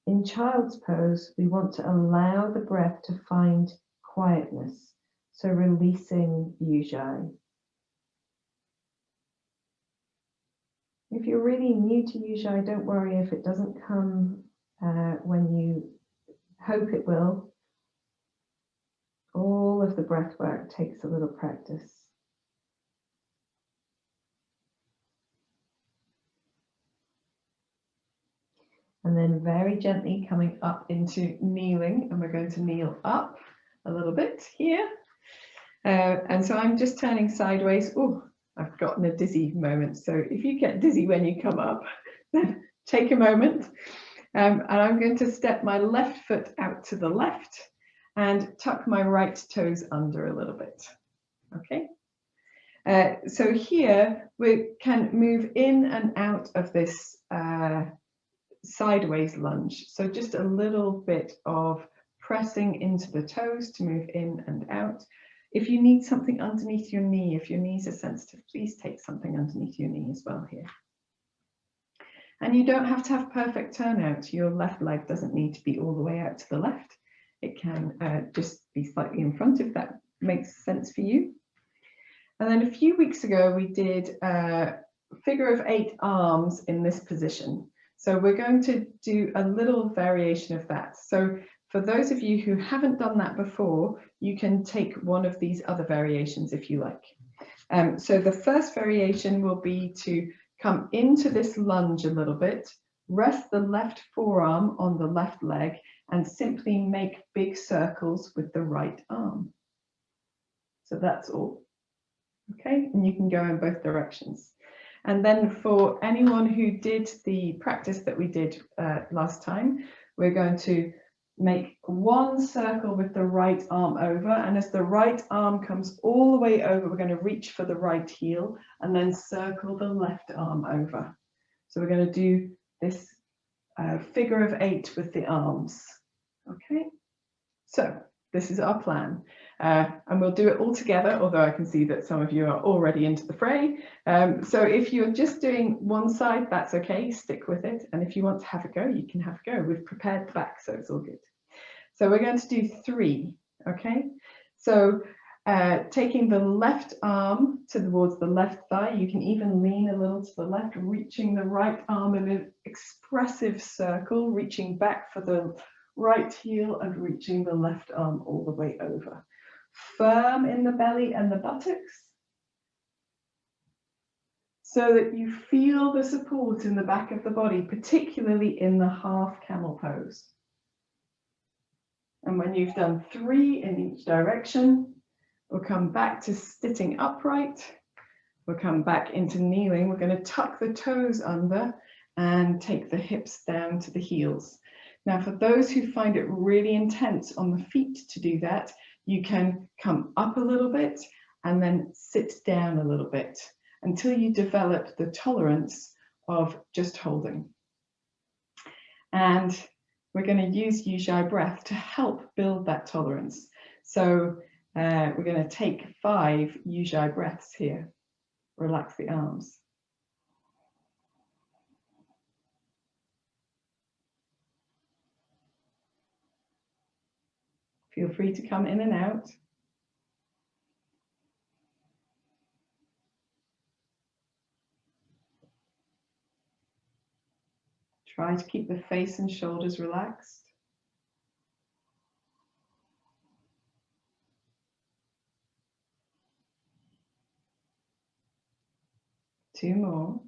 In child's pose, we want to allow the breath to find quietness, so releasing Ujjayi. If you're really new to Ujjayi, don't worry if it doesn't come when you hope it will. All of the breath work takes a little practice. And then very gently coming up into kneeling, and we're going to kneel up a little bit here. And so I'm just turning sideways. Oh, I've gotten a dizzy moment. So if you get dizzy when you come up, then take a moment. And I'm going to step my left foot out to the left and tuck my right toes under a little bit. Okay. So here we can move in and out of this sideways lunge. So just a little bit of pressing into the toes to move in and out. If you need something underneath your knee, if your knees are sensitive, please take something underneath your knee as well here. And you don't have to have perfect turnout. Your left leg doesn't need to be all the way out to the left. It can just be slightly in front if that makes sense for you. And then a few weeks ago, we did a figure of 8 arms in this position. So we're going to do a little variation of that. So for those of you who haven't done that before, you can take one of these other variations if you like. So the first variation will be to come into this lunge a little bit, rest the left forearm on the left leg, and simply make big circles with the right arm. So that's all. Okay, and you can go in both directions. And then for anyone who did the practice that we did last time, we're going to make one circle with the right arm over, and as the right arm comes all the way over, we're going to reach for the right heel and then circle the left arm over. So we're going to do this figure of 8 with the arms. Okay, so this is our plan. And we'll do it all together, although I can see that some of you are already into the fray. So if you're just doing one side, that's okay, stick with it. And if you want to have a go, you can have a go. We've prepared the back, so it's all good. So we're going to do 3, okay? So taking the left arm towards the left thigh, you can even lean a little to the left, reaching the right arm in an expressive circle, reaching back for the right heel and reaching the left arm all the way over. Firm in the belly and the buttocks so that you feel the support in the back of the body, particularly in the half camel pose. And when you've done 3 in each direction, we'll come back to sitting upright. We'll come back into kneeling. We're going to tuck the toes under and take the hips down to the heels. Now, for those who find it really intense on the feet to do that, you can come up a little bit and then sit down a little bit until you develop the tolerance of just holding. And we're going to use Ujjayi breath to help build that tolerance. So we're going to take 5 Ujjayi breaths here. Relax the arms. Feel free to come in and out. Try to keep the face and shoulders relaxed. Two more.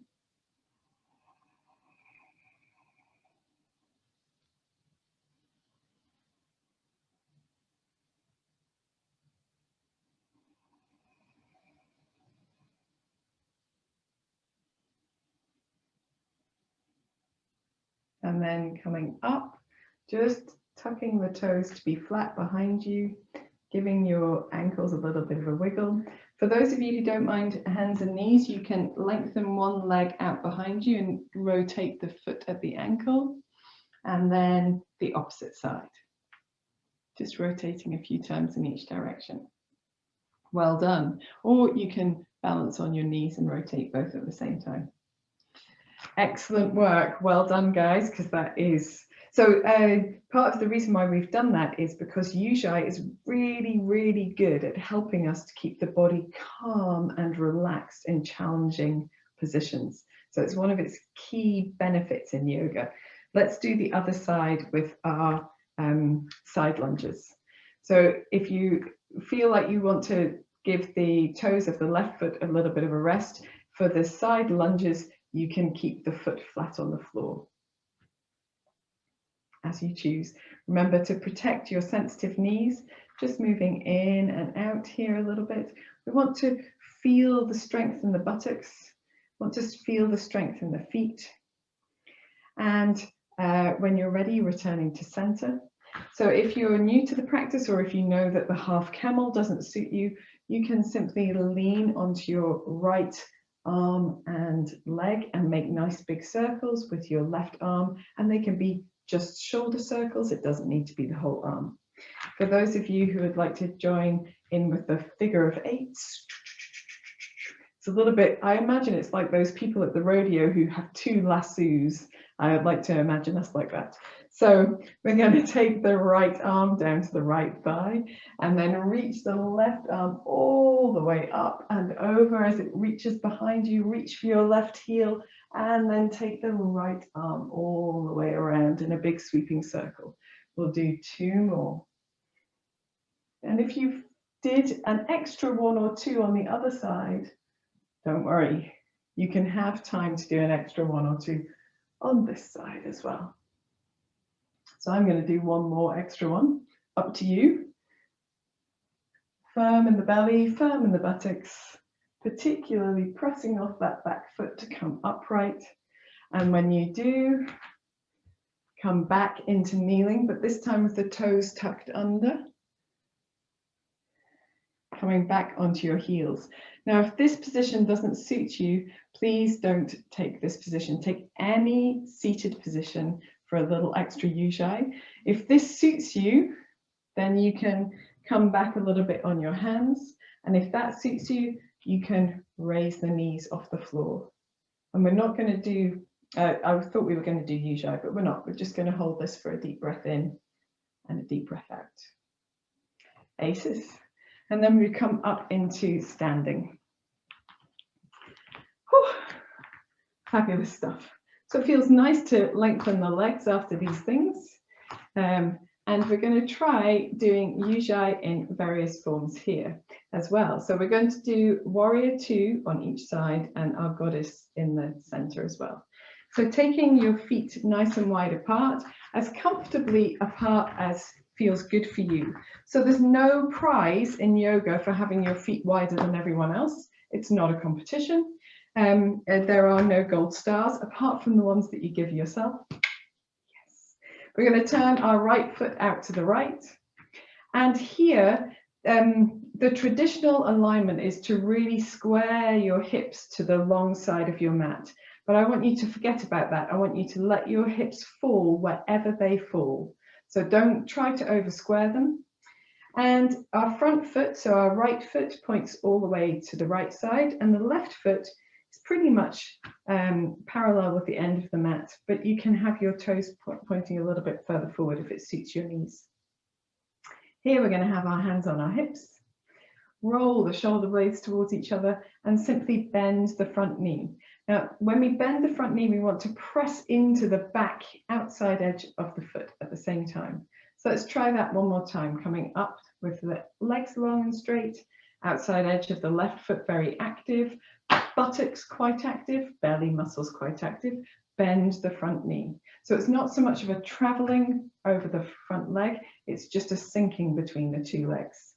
And then coming up, just tucking the toes to be flat behind you, giving your ankles a little bit of a wiggle. For those of you who don't mind hands and knees, you can lengthen one leg out behind you and rotate the foot at the ankle, and then the opposite side. Just rotating a few times in each direction. Well done. Or you can balance on your knees and rotate both at the same time. Excellent work. Well done, guys, because that is So part of the reason why we've done that is because Ujjayi is really, really good at helping us to keep the body calm and relaxed in challenging positions. So it's one of its key benefits in yoga. Let's do the other side with our side lunges. So if you feel like you want to give the toes of the left foot a little bit of a rest, for the side lunges, you can keep the foot flat on the floor, as you choose. Remember to protect your sensitive knees, just moving in and out here a little bit. We want to feel the strength in the buttocks, want to feel the strength in the feet. And when you're ready, returning to center. So if you're new to the practice, or if you know that the half camel doesn't suit you, you can simply lean onto your right arm and leg and make nice big circles with your left arm, and they can be just shoulder circles. It doesn't need to be the whole arm. For those of you who would like to join in with the figure of eights, it's a little bit, I imagine it's like those people at the rodeo who have two lassos. I would like to imagine us like that. So we're going to take the right arm down to the right thigh and then reach the left arm all the way up and over. As it reaches behind you, reach for your left heel and then take the right arm all the way around in a big sweeping circle. We'll do 2 more. And if you did an extra 1 or 2 on the other side, don't worry, you can have time to do an extra 1 or 2 on this side as well. So I'm going to do 1 more extra one, up to you. Firm in the belly, firm in the buttocks, particularly pressing off that back foot to come upright. And when you do, come back into kneeling, but this time with the toes tucked under. Coming back onto your heels. Now, if this position doesn't suit you, please don't take this position. Take any seated position for a little extra Ujjayi. If this suits you, then you can come back a little bit on your hands. And if that suits you, you can raise the knees off the floor. And we're not going to do, I thought we were going to do Ujjayi, but we're not. We're just going to hold this for a deep breath in and a deep breath out. Aces. And then we come up into standing. Whew. Fabulous stuff. So it feels nice to lengthen the legs after these things. And we're going to try doing Ujjayi in various forms here as well. So we're going to do warrior 2 on each side and our goddess in the center as well. So taking your feet nice and wide apart, as comfortably apart as feels good for you. So there's no prize in yoga for having your feet wider than everyone else. It's not a competition. There are no gold stars apart from the ones that you give yourself. Yes. We're going to turn our right foot out to the right. And here, the traditional alignment is to really square your hips to the long side of your mat. But I want you to forget about that. I want you to let your hips fall wherever they fall. So don't try to over square them. And our front foot, so our right foot points all the way to the right side, and the left foot is pretty much parallel with the end of the mat, but you can have your toes pointing a little bit further forward if it suits your knees. Here we're going to have our hands on our hips, roll the shoulder blades towards each other, and simply bend the front knee. Now, when we bend the front knee, we want to press into the back outside edge of the foot at the same time. So let's try that 1 more time, coming up with the legs long and straight, outside edge of the left foot very active, buttocks quite active, belly muscles quite active, bend the front knee. So it's not so much of a traveling over the front leg, it's just a sinking between the 2 legs.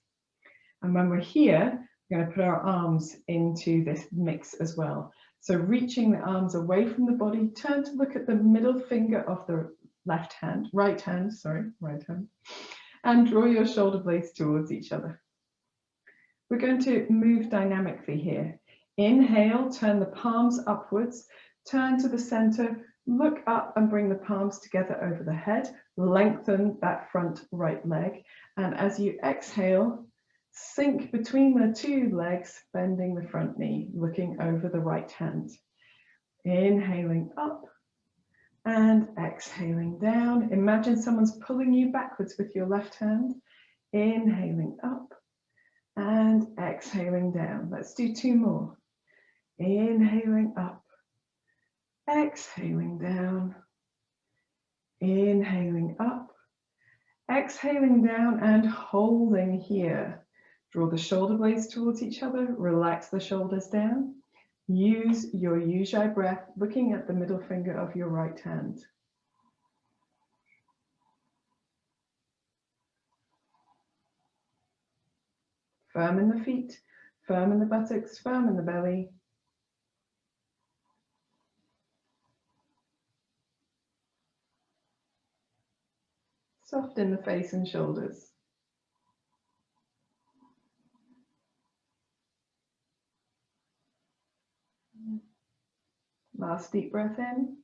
And when we're here, we're going to put our arms into this mix as well. So reaching the arms away from the body, turn to look at the middle finger of the right hand, and draw your shoulder blades towards each other. We're going to move dynamically here. Inhale, turn the palms upwards, turn to the center, look up and bring the palms together over the head, lengthen that front right leg. And as you exhale, sink between the 2 legs, bending the front knee, looking over the right hand. Inhaling up, And exhaling down. Imagine someone's pulling you backwards with your left hand. Inhaling up and exhaling down. Let's do 2 more. Inhaling up, exhaling down, inhaling up, exhaling down and holding here. Draw the shoulder blades towards each other, relax the shoulders down. Use your Ujjayi breath, looking at the middle finger of your right hand. Firm in the feet, firm in the buttocks, firm in the belly. Soft in the face and shoulders. Last deep breath in.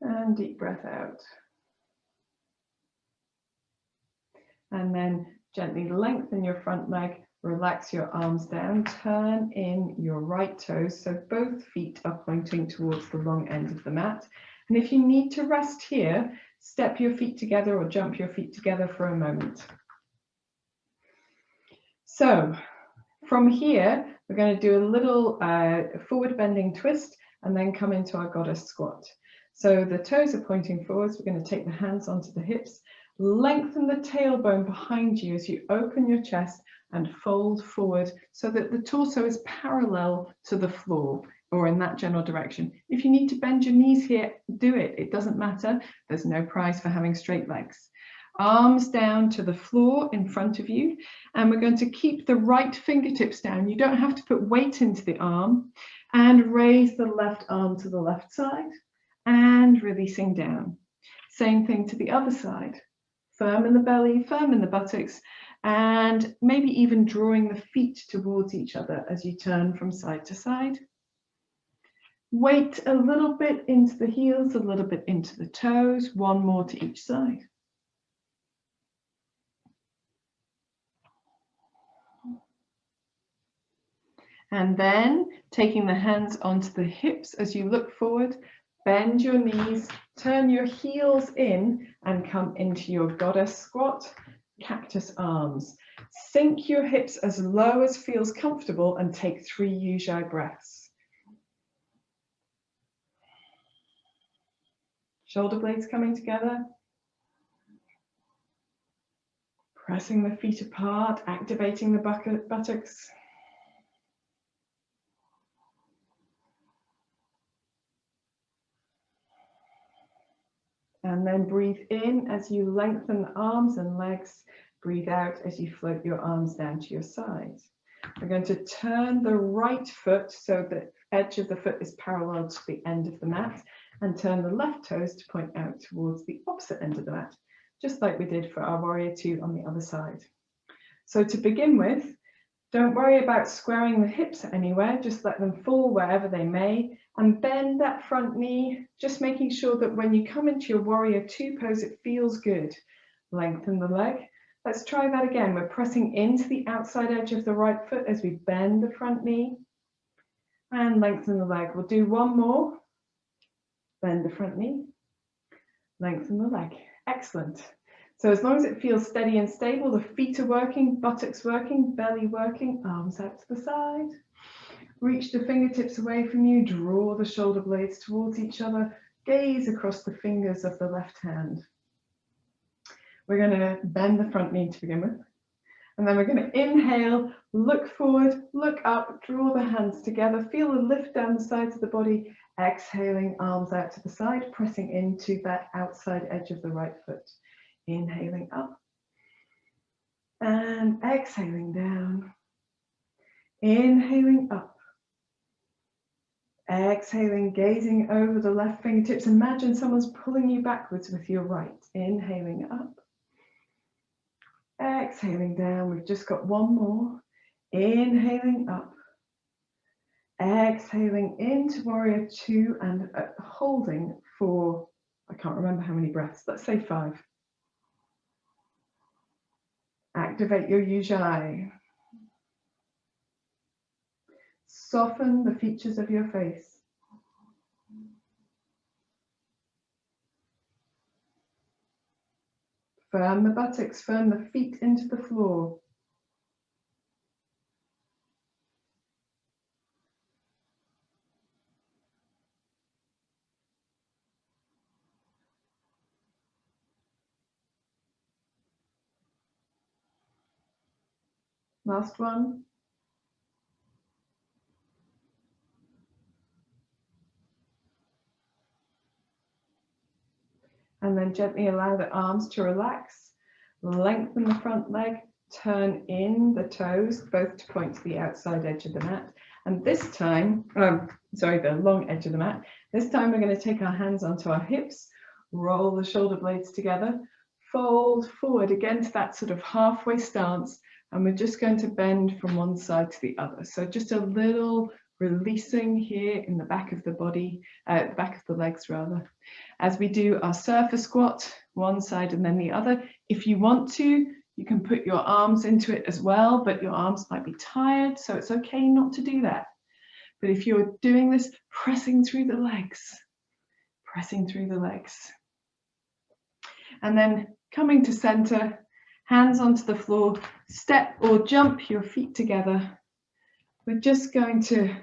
And deep breath out. And then gently lengthen your front leg, relax your arms down, turn in your right toes so both feet are pointing towards the long end of the mat. And if you need to rest here, step your feet together or jump your feet together for a moment. So from here, we're going to do a little forward bending twist and then come into our goddess squat. So the toes are pointing forwards. We're going to take the hands onto the hips, lengthen the tailbone behind you as you open your chest and fold forward so that the torso is parallel to the floor or in that general direction. If you need to bend your knees here, do it. It doesn't matter. There's no prize for having straight legs. Arms down to the floor in front of you, and we're going to keep the right fingertips down. You don't have to put weight into the arm, and raise the left arm to the left side and releasing down. Same thing to the other side. Firm in the belly, firm in the buttocks, and maybe even drawing the feet towards each other as you turn from side to side. Weight a little bit into the heels, a little bit into the toes, 1 more to each side. And then taking the hands onto the hips as you look forward, bend your knees, turn your heels in and come into your goddess squat, cactus arms. Sink your hips as low as feels comfortable and take 3 Ujjayi breaths. Shoulder blades coming together. Pressing the feet apart, activating the buttocks. And then breathe in as you lengthen the arms and legs. Breathe out as you float your arms down to your sides. We're going to turn the right foot so the edge of the foot is parallel to the end of the mat, and turn the left toes to point out towards the opposite end of the mat, just like we did for our warrior 2 on the other side. So to begin with, don't worry about squaring the hips anywhere, just let them fall wherever they may, and bend that front knee, just making sure that when you come into your warrior 2 pose, it feels good. Lengthen the leg. Let's try that again. We're pressing into the outside edge of the right foot as we bend the front knee and lengthen the leg. We'll do 1 more. Bend the front knee, lengthen the leg. Excellent. So as long as it feels steady and stable, the feet are working, buttocks working, belly working, arms out to the side. Reach the fingertips away from you, draw the shoulder blades towards each other, gaze across the fingers of the left hand. We're going to bend the front knee to begin with. And then we're going to inhale, look forward, look up, draw the hands together, feel a lift down the sides of the body, exhaling, arms out to the side, pressing into that outside edge of the right foot. Inhaling up and exhaling down. Inhaling up. Exhaling, gazing over the left fingertips. Imagine someone's pulling you backwards with your right. Inhaling up. Exhaling down. We've just got 1 more. Inhaling up. Exhaling into warrior 2 and holding for, I can't remember how many breaths. Let's say 5. Activate your Ujjayi. Soften the features of your face. Firm the buttocks, firm the feet into the floor. Last one. And then gently allow the arms to relax. Lengthen the front leg, turn in the toes, both to point to the outside edge of the mat. And this time, the long edge of the mat. This time we're going to take our hands onto our hips, roll the shoulder blades together, fold forward again to that sort of halfway stance. And we're just going to bend from one side to the other. So just a little releasing here in the back of the body, back of the legs rather. As we do our surfer squat, one side and then the other. If you want to, you can put your arms into it as well, but your arms might be tired, so it's okay not to do that. But if you're doing this, pressing through the legs, pressing through the legs. And then coming to center, hands onto the floor, step or jump your feet together. We're just going to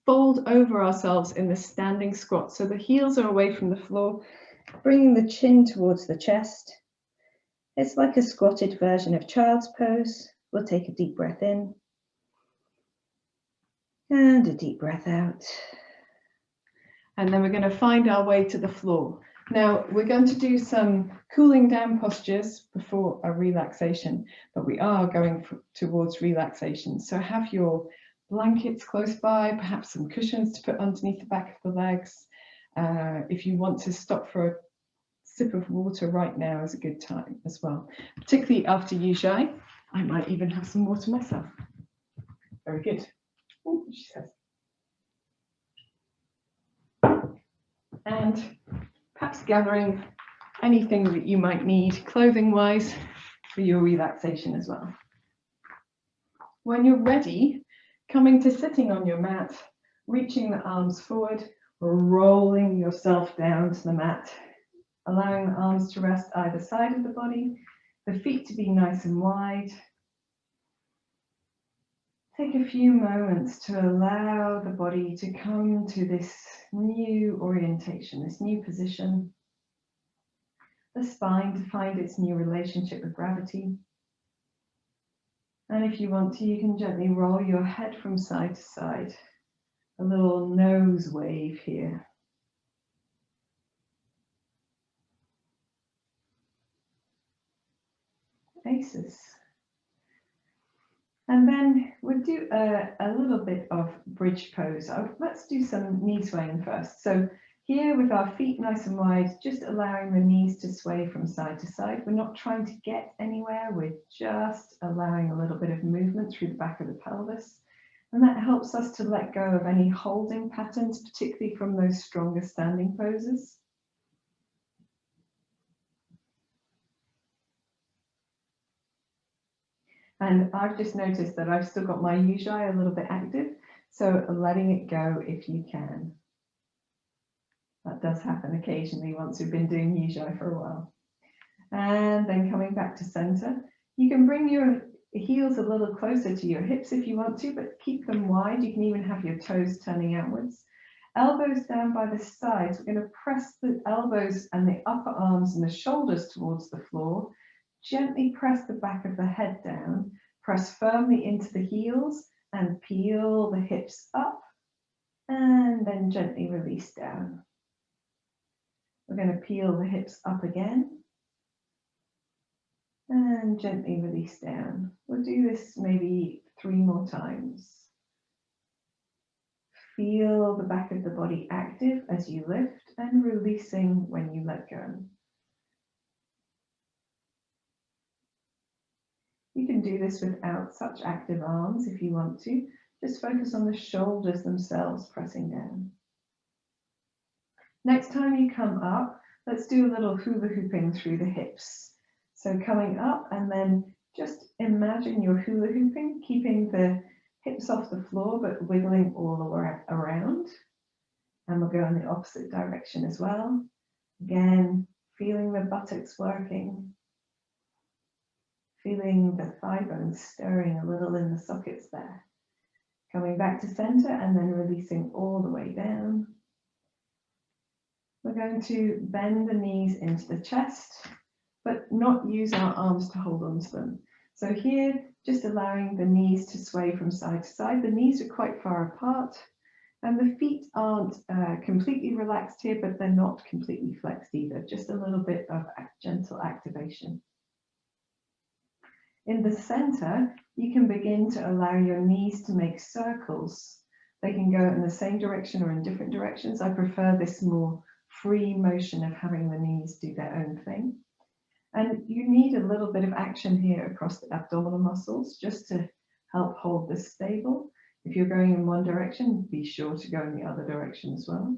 fold over ourselves in the standing squat. So the heels are away from the floor, bringing the chin towards the chest. It's like a squatted version of child's pose. We'll take a deep breath in and a deep breath out. And then we're going to find our way to the floor. Now we're going to do some cooling down postures before a relaxation, but we are going towards relaxation. So have your blankets close by, perhaps some cushions to put underneath the back of the legs. If you want to stop for a sip of water right now is a good time as well, particularly after Ujjayi. I might even have some water myself. Very good. Ooh, she says. And perhaps gathering anything that you might need clothing wise for your relaxation as well. When you're ready, coming to sitting on your mat, reaching the arms forward, rolling yourself down to the mat, allowing the arms to rest either side of the body, the feet to be nice and wide. Take a few moments to allow the body to come to this new orientation, this new position. The spine to find its new relationship with gravity. And if you want to, you can gently roll your head from side to side. A little nose wave here. Aces. And then we'll do a little bit of bridge pose. Let's do some knee swaying first. So here with our feet nice and wide, just allowing the knees to sway from side to side. We're not trying to get anywhere. We're just allowing a little bit of movement through the back of the pelvis. And that helps us to let go of any holding patterns, particularly from those stronger standing poses. And I've just noticed that I've still got my Ujjayi a little bit active, so letting it go if you can. That does happen occasionally once we've been doing Ujjayi for a while. And then coming back to center, you can bring your heels a little closer to your hips if you want to, but keep them wide. You can even have your toes turning outwards. Elbows down by the sides. We're going to press the elbows and the upper arms and the shoulders towards the floor. Gently press the back of the head down, press firmly into the heels and peel the hips up and then gently release down. We're going to peel the hips up again and gently release down. We'll do this maybe 3 more times. Feel the back of the body active as you lift and releasing when you let go. You can do this without such active arms if you want to. Just focus on the shoulders themselves pressing down. Next time you come up, let's do a little hula hooping through the hips. So coming up and then just imagine you're hula hooping, keeping the hips off the floor but wiggling all around. And we'll go in the opposite direction as well. Again, feeling the buttocks working. feeling the thigh bones stirring a little in the sockets there. Coming back to center and then releasing all the way down. We're going to bend the knees into the chest, but not use our arms to hold onto them. So here, just allowing the knees to sway from side to side. The knees are quite far apart, and the feet aren't completely relaxed here, but they're not completely flexed either. Just a little bit of gentle activation. In the center, you can begin to allow your knees to make circles. They can go in the same direction or in different directions. I prefer this more free motion of having the knees do their own thing. And you need a little bit of action here across the abdominal muscles just to help hold this stable. If you're going in one direction, be sure to go in the other direction as well.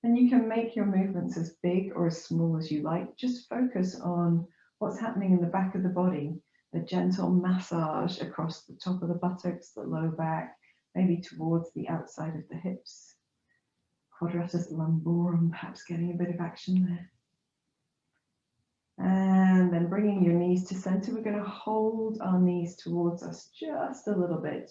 And you can make your movements as big or as small as you like. Just focus on what's happening in the back of the body, the gentle massage across the top of the buttocks, the low back, maybe towards the outside of the hips. Quadratus lumborum, perhaps getting a bit of action there. And then bringing your knees to center, we're going to hold our knees towards us just a little bit.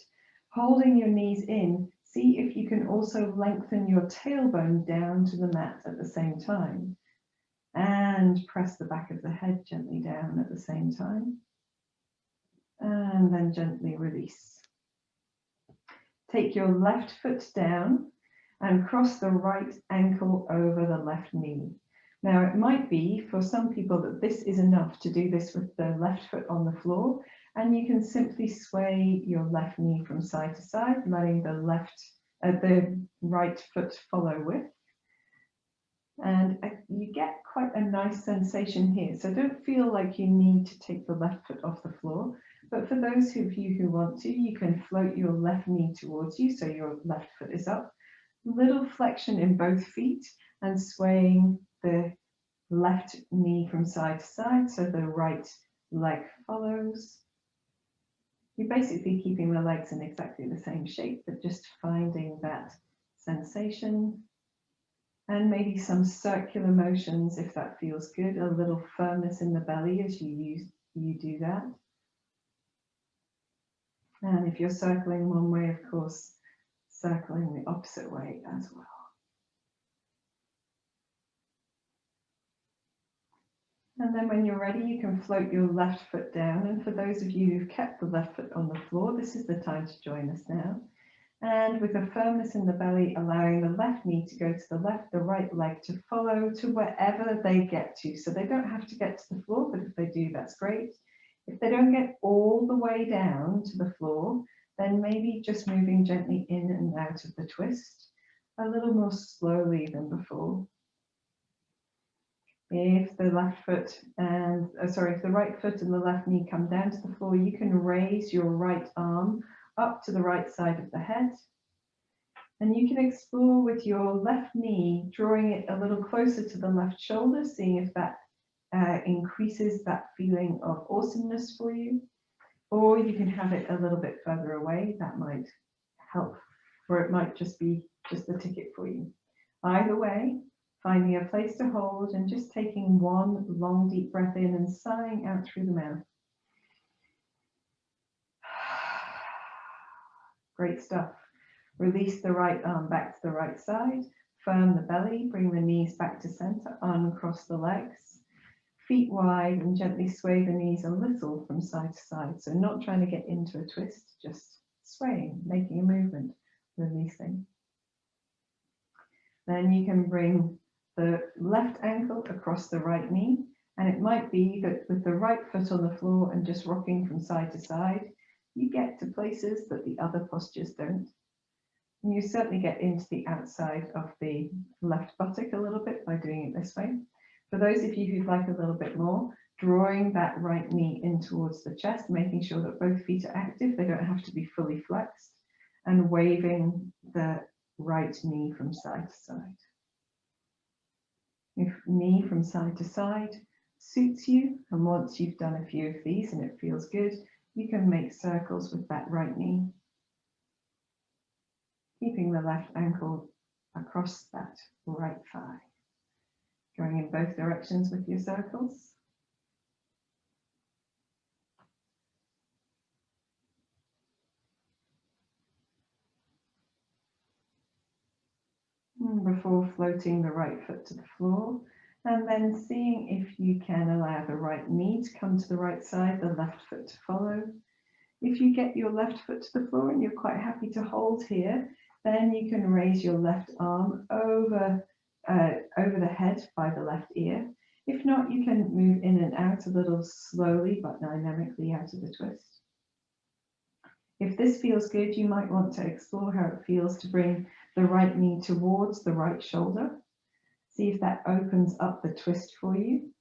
Holding your knees in, see if you can also lengthen your tailbone down to the mat at the same time. And press the back of the head gently down at the same time. And then gently release. Take your left foot down and cross the right ankle over the left knee. Now, it might be for some people that this is enough to do this with the left foot on the floor, and you can simply sway your left knee from side to side, letting the right foot follow with. And you get quite a nice sensation here. So don't feel like you need to take the left foot off the floor. But for those of you who want to, you can float your left knee towards you, so your left foot is up. Little flexion in both feet and swaying the left knee from side to side, so the right leg follows. You're basically keeping the legs in exactly the same shape, but just finding that sensation. And maybe some circular motions if that feels good, a little firmness in the belly as you do that. And if you're circling one way, of course, circling the opposite way as well. And then when you're ready, you can float your left foot down. And for those of you who've kept the left foot on the floor, this is the time to join us now. And with a firmness in the belly, allowing the left knee to go to the left, the right leg to follow to wherever they get to. So they don't have to get to the floor, but if they do, that's great. If they don't get all the way down to the floor, then maybe just moving gently in and out of the twist, a little more slowly than before. If the right foot and the left knee come down to the floor, you can raise your right arm up to the right side of the head. And you can explore with your left knee, drawing it a little closer to the left shoulder, seeing if that increases that feeling of awesomeness for you. Or you can have it a little bit further away. That might help, or it might just be the ticket for you. Either way, finding a place to hold and just taking one long deep breath in and sighing out through the mouth. Great stuff. Release the right arm back to the right side, firm the belly, bring the knees back to center, uncross the legs, feet wide, and gently sway the knees a little from side to side. So not trying to get into a twist, just swaying, making a movement, releasing. Then you can bring the left ankle across the right knee, and it might be that with the right foot on the floor and just rocking from side to side, you get to places that the other postures don't. And you certainly get into the outside of the left buttock a little bit by doing it this way. For those of you who'd like a little bit more, drawing that right knee in towards the chest, making sure that both feet are active, they don't have to be fully flexed, and waving the right knee from side to side. If knee from side to side suits you, and once you've done a few of these and it feels good, you can make circles with that right knee, keeping the left ankle across that right thigh, going in both directions with your circles. before floating the right foot to the floor, and then seeing if you can allow the right knee to come to the right side, the left foot to follow. If you get your left foot to the floor and you're quite happy to hold here, then you can raise your left arm over the head by the left ear. If not, you can move in and out a little slowly but dynamically out of the twist. If this feels good, you might want to explore how it feels to bring the right knee towards the right shoulder. See if that opens up the twist for you,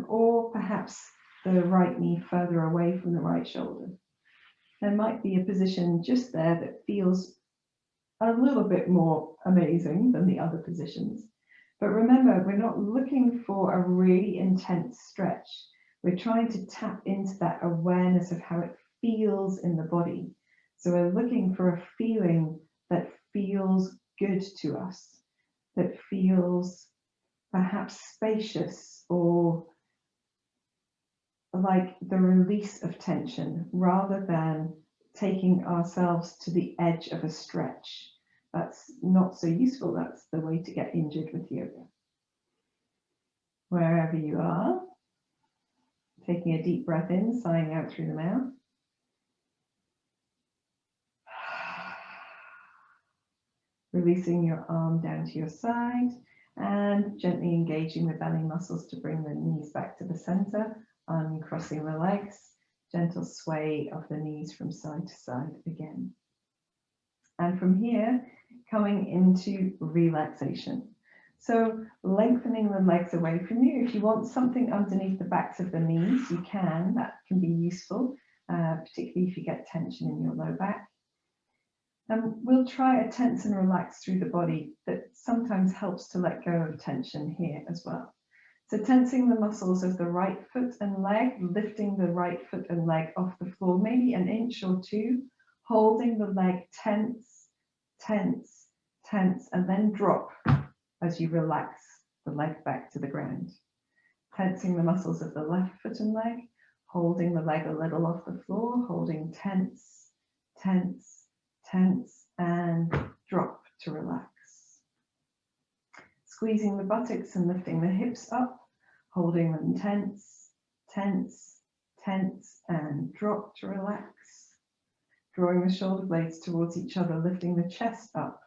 or perhaps the right knee further away from the right shoulder. There might be a position just there that feels a little bit more amazing than the other positions. But remember, we're not looking for a really intense stretch. We're trying to tap into that awareness of how it feels in the body. So we're looking for a feeling that feels good to us, that feels perhaps spacious or like the release of tension, rather than taking ourselves to the edge of a stretch. That's not so useful. That's the way to get injured with yoga. Wherever you are, taking a deep breath in, sighing out through the mouth. Releasing your arm down to your side and gently engaging the belly muscles to bring the knees back to the center, uncrossing the legs, gentle sway of the knees from side to side again. And from here, coming into relaxation. So lengthening the legs away from you. If you want something underneath the backs of the knees, you can. That can be useful, particularly if you get tension in your low back. And we'll try a tense and relax through the body that sometimes helps to let go of tension here as well. So tensing the muscles of the right foot and leg, lifting the right foot and leg off the floor, maybe an inch or two, holding the leg tense, tense, tense, and then drop as you relax the leg back to the ground. Tensing the muscles of the left foot and leg, holding the leg a little off the floor, holding tense, tense, tense, and drop to relax. Squeezing the buttocks and lifting the hips up, holding them tense, tense, tense, and drop to relax. Drawing the shoulder blades towards each other, lifting the chest up,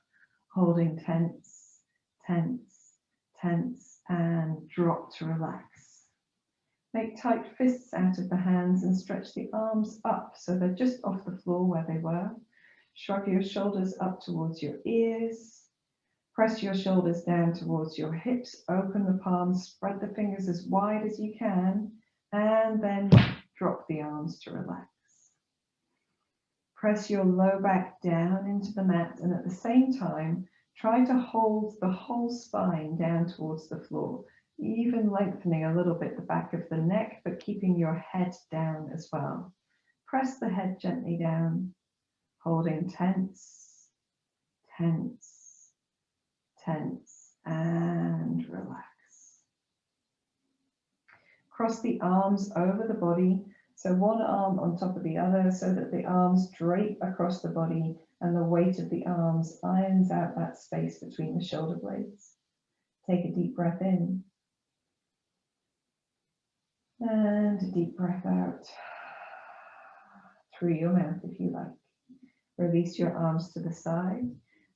holding tense, tense, tense, and drop to relax. Make tight fists out of the hands and stretch the arms up so they're just off the floor where they were. Shrug your shoulders up towards your ears. Press your shoulders down towards your hips. Open the palms, spread the fingers as wide as you can, and then drop the arms to relax. Press your low back down into the mat, and at the same time, try to hold the whole spine down towards the floor, even lengthening a little bit the back of the neck, but keeping your head down as well. Press the head gently down, holding tense, tense, tense, and relax. Cross the arms over the body, so one arm on top of the other so that the arms drape across the body and the weight of the arms irons out that space between the shoulder blades. Take a deep breath in and a deep breath out through your mouth if you like. Release your arms to the side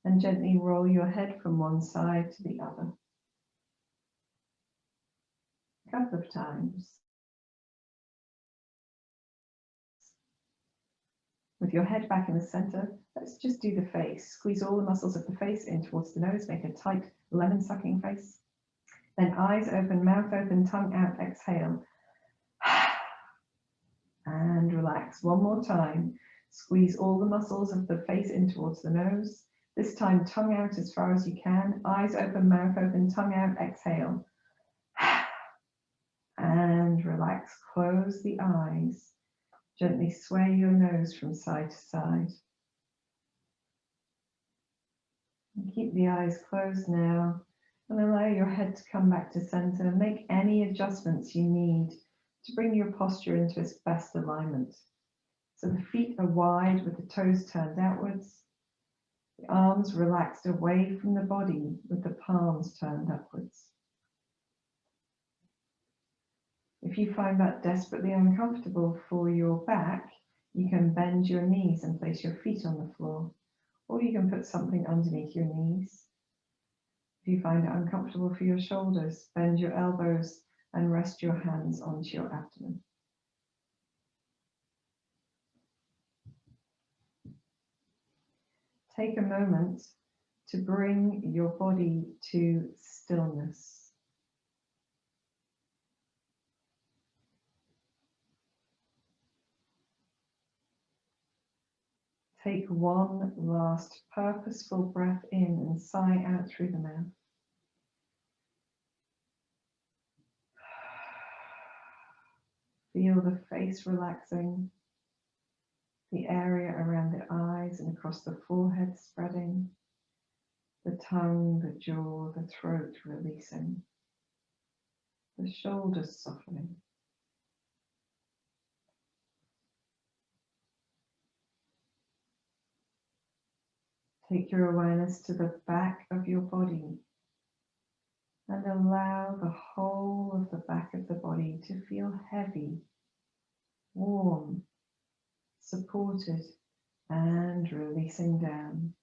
and gently roll your head from one side to the other. A couple of times. With your head back in the center, let's just do the face. Squeeze all the muscles of the face in towards the nose, make a tight lemon sucking face. Then eyes open, mouth open, tongue out, exhale. And relax. One more time. Squeeze all the muscles of the face in towards the nose. This time, tongue out as far as you can. Eyes open, mouth open, tongue out, exhale. And relax. Close the eyes. Gently sway your nose from side to side. And keep the eyes closed now and allow your head to come back to center. Make any adjustments you need to bring your posture into its best alignment. So the feet are wide with the toes turned outwards. The arms relaxed away from the body with the palms turned upwards. If you find that desperately uncomfortable for your back, you can bend your knees and place your feet on the floor, or you can put something underneath your knees. If you find it uncomfortable for your shoulders, bend your elbows and rest your hands onto your abdomen. Take a moment to bring your body to stillness. Take one last purposeful breath in and sigh out through the mouth. Feel the face relaxing, the area around the eyes and across the forehead spreading, the tongue, the jaw, the throat releasing, the shoulders softening. Take your awareness to the back of your body and allow the whole of the back of the body to feel heavy, warm, supported, and releasing down.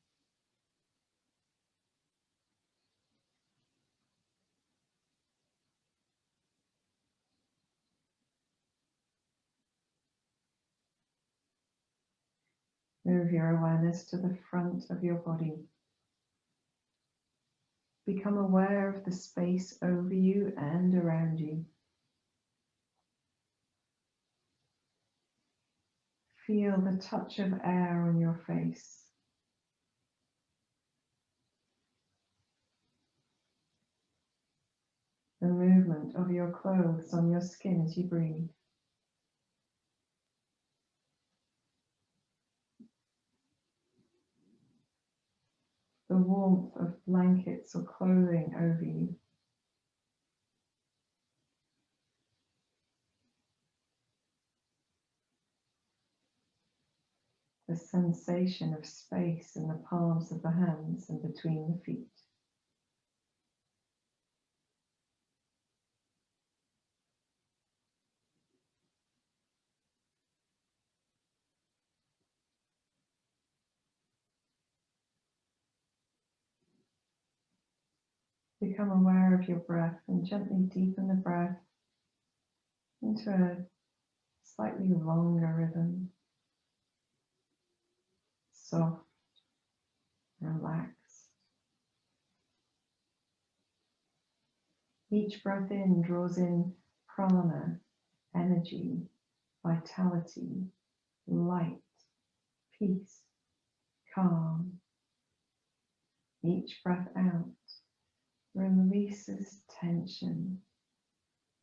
Move your awareness to the front of your body. Become aware of the space over you and around you. Feel the touch of air on your face. The movement of your clothes on your skin as you breathe. The warmth of blankets or clothing over you. The sensation of space in the palms of the hands and between the feet. Become aware of your breath and gently deepen the breath into a slightly longer rhythm. Soft, relaxed. Each breath in draws in prana, energy, vitality, light, peace, calm. Each breath out releases tension,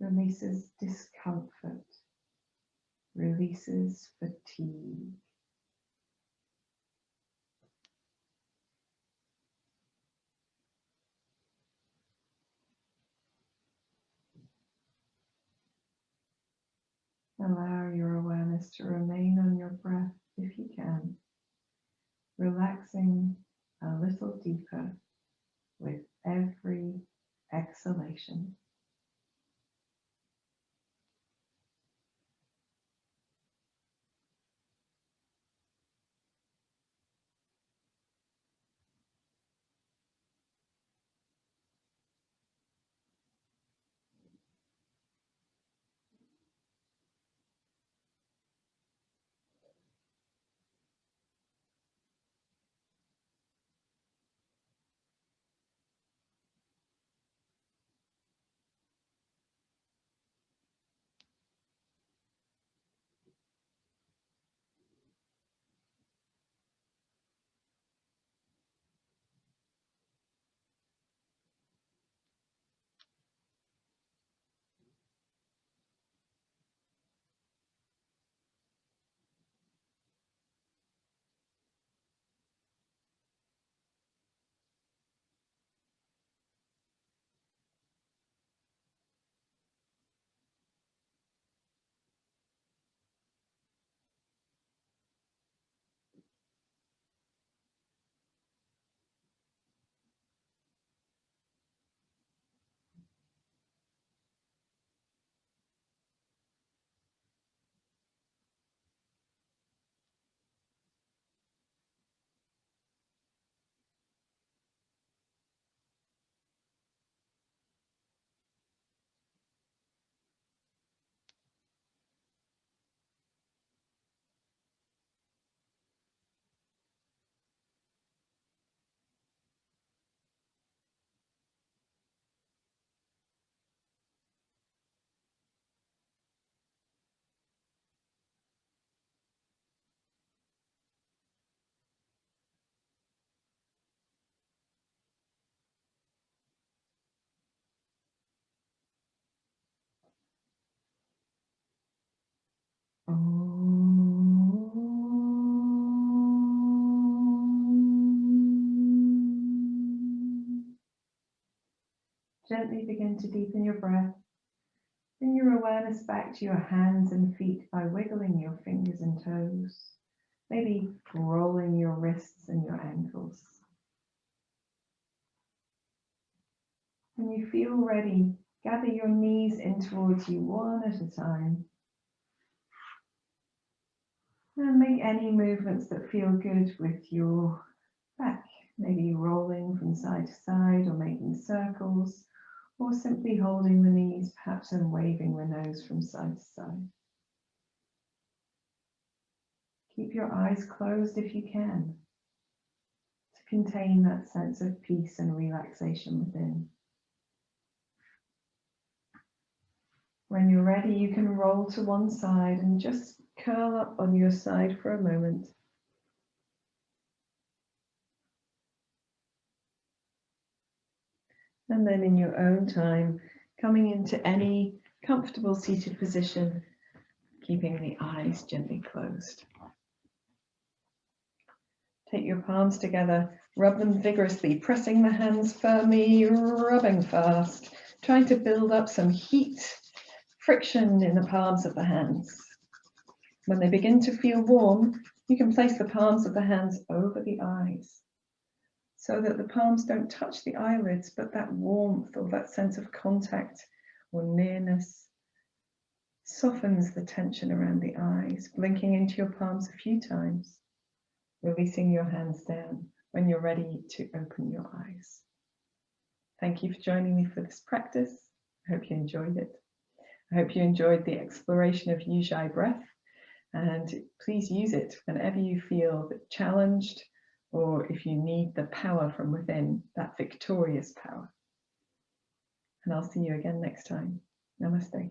releases discomfort, releases fatigue. Allow your awareness to remain on your breath if you can, relaxing a little deeper with every exhalation. Gently begin to deepen your breath. Bring your awareness back to your hands and feet by wiggling your fingers and toes, maybe rolling your wrists and your ankles. When you feel ready, gather your knees in towards you one at a time. And make any movements that feel good with your back, maybe rolling from side to side or making circles, or simply holding the knees perhaps and waving the nose from side to side. Keep your eyes closed if you can, to contain that sense of peace and relaxation within. When you're ready, you can roll to one side and just curl up on your side for a moment. And then in your own time, coming into any comfortable seated position, keeping the eyes gently closed. Take your palms together, rub them vigorously, pressing the hands firmly, rubbing fast, trying to build up some heat, friction in the palms of the hands. When they begin to feel warm, you can place the palms of the hands over the eyes so that the palms don't touch the eyelids, but that warmth or that sense of contact or nearness softens the tension around the eyes, blinking into your palms a few times, releasing your hands down when you're ready to open your eyes. Thank you for joining me for this practice. I hope you enjoyed it. I hope you enjoyed the exploration of Ujjayi breath, and please use it whenever you feel challenged or if you need the power from within, that victorious power. And I'll see you again next time. Namaste.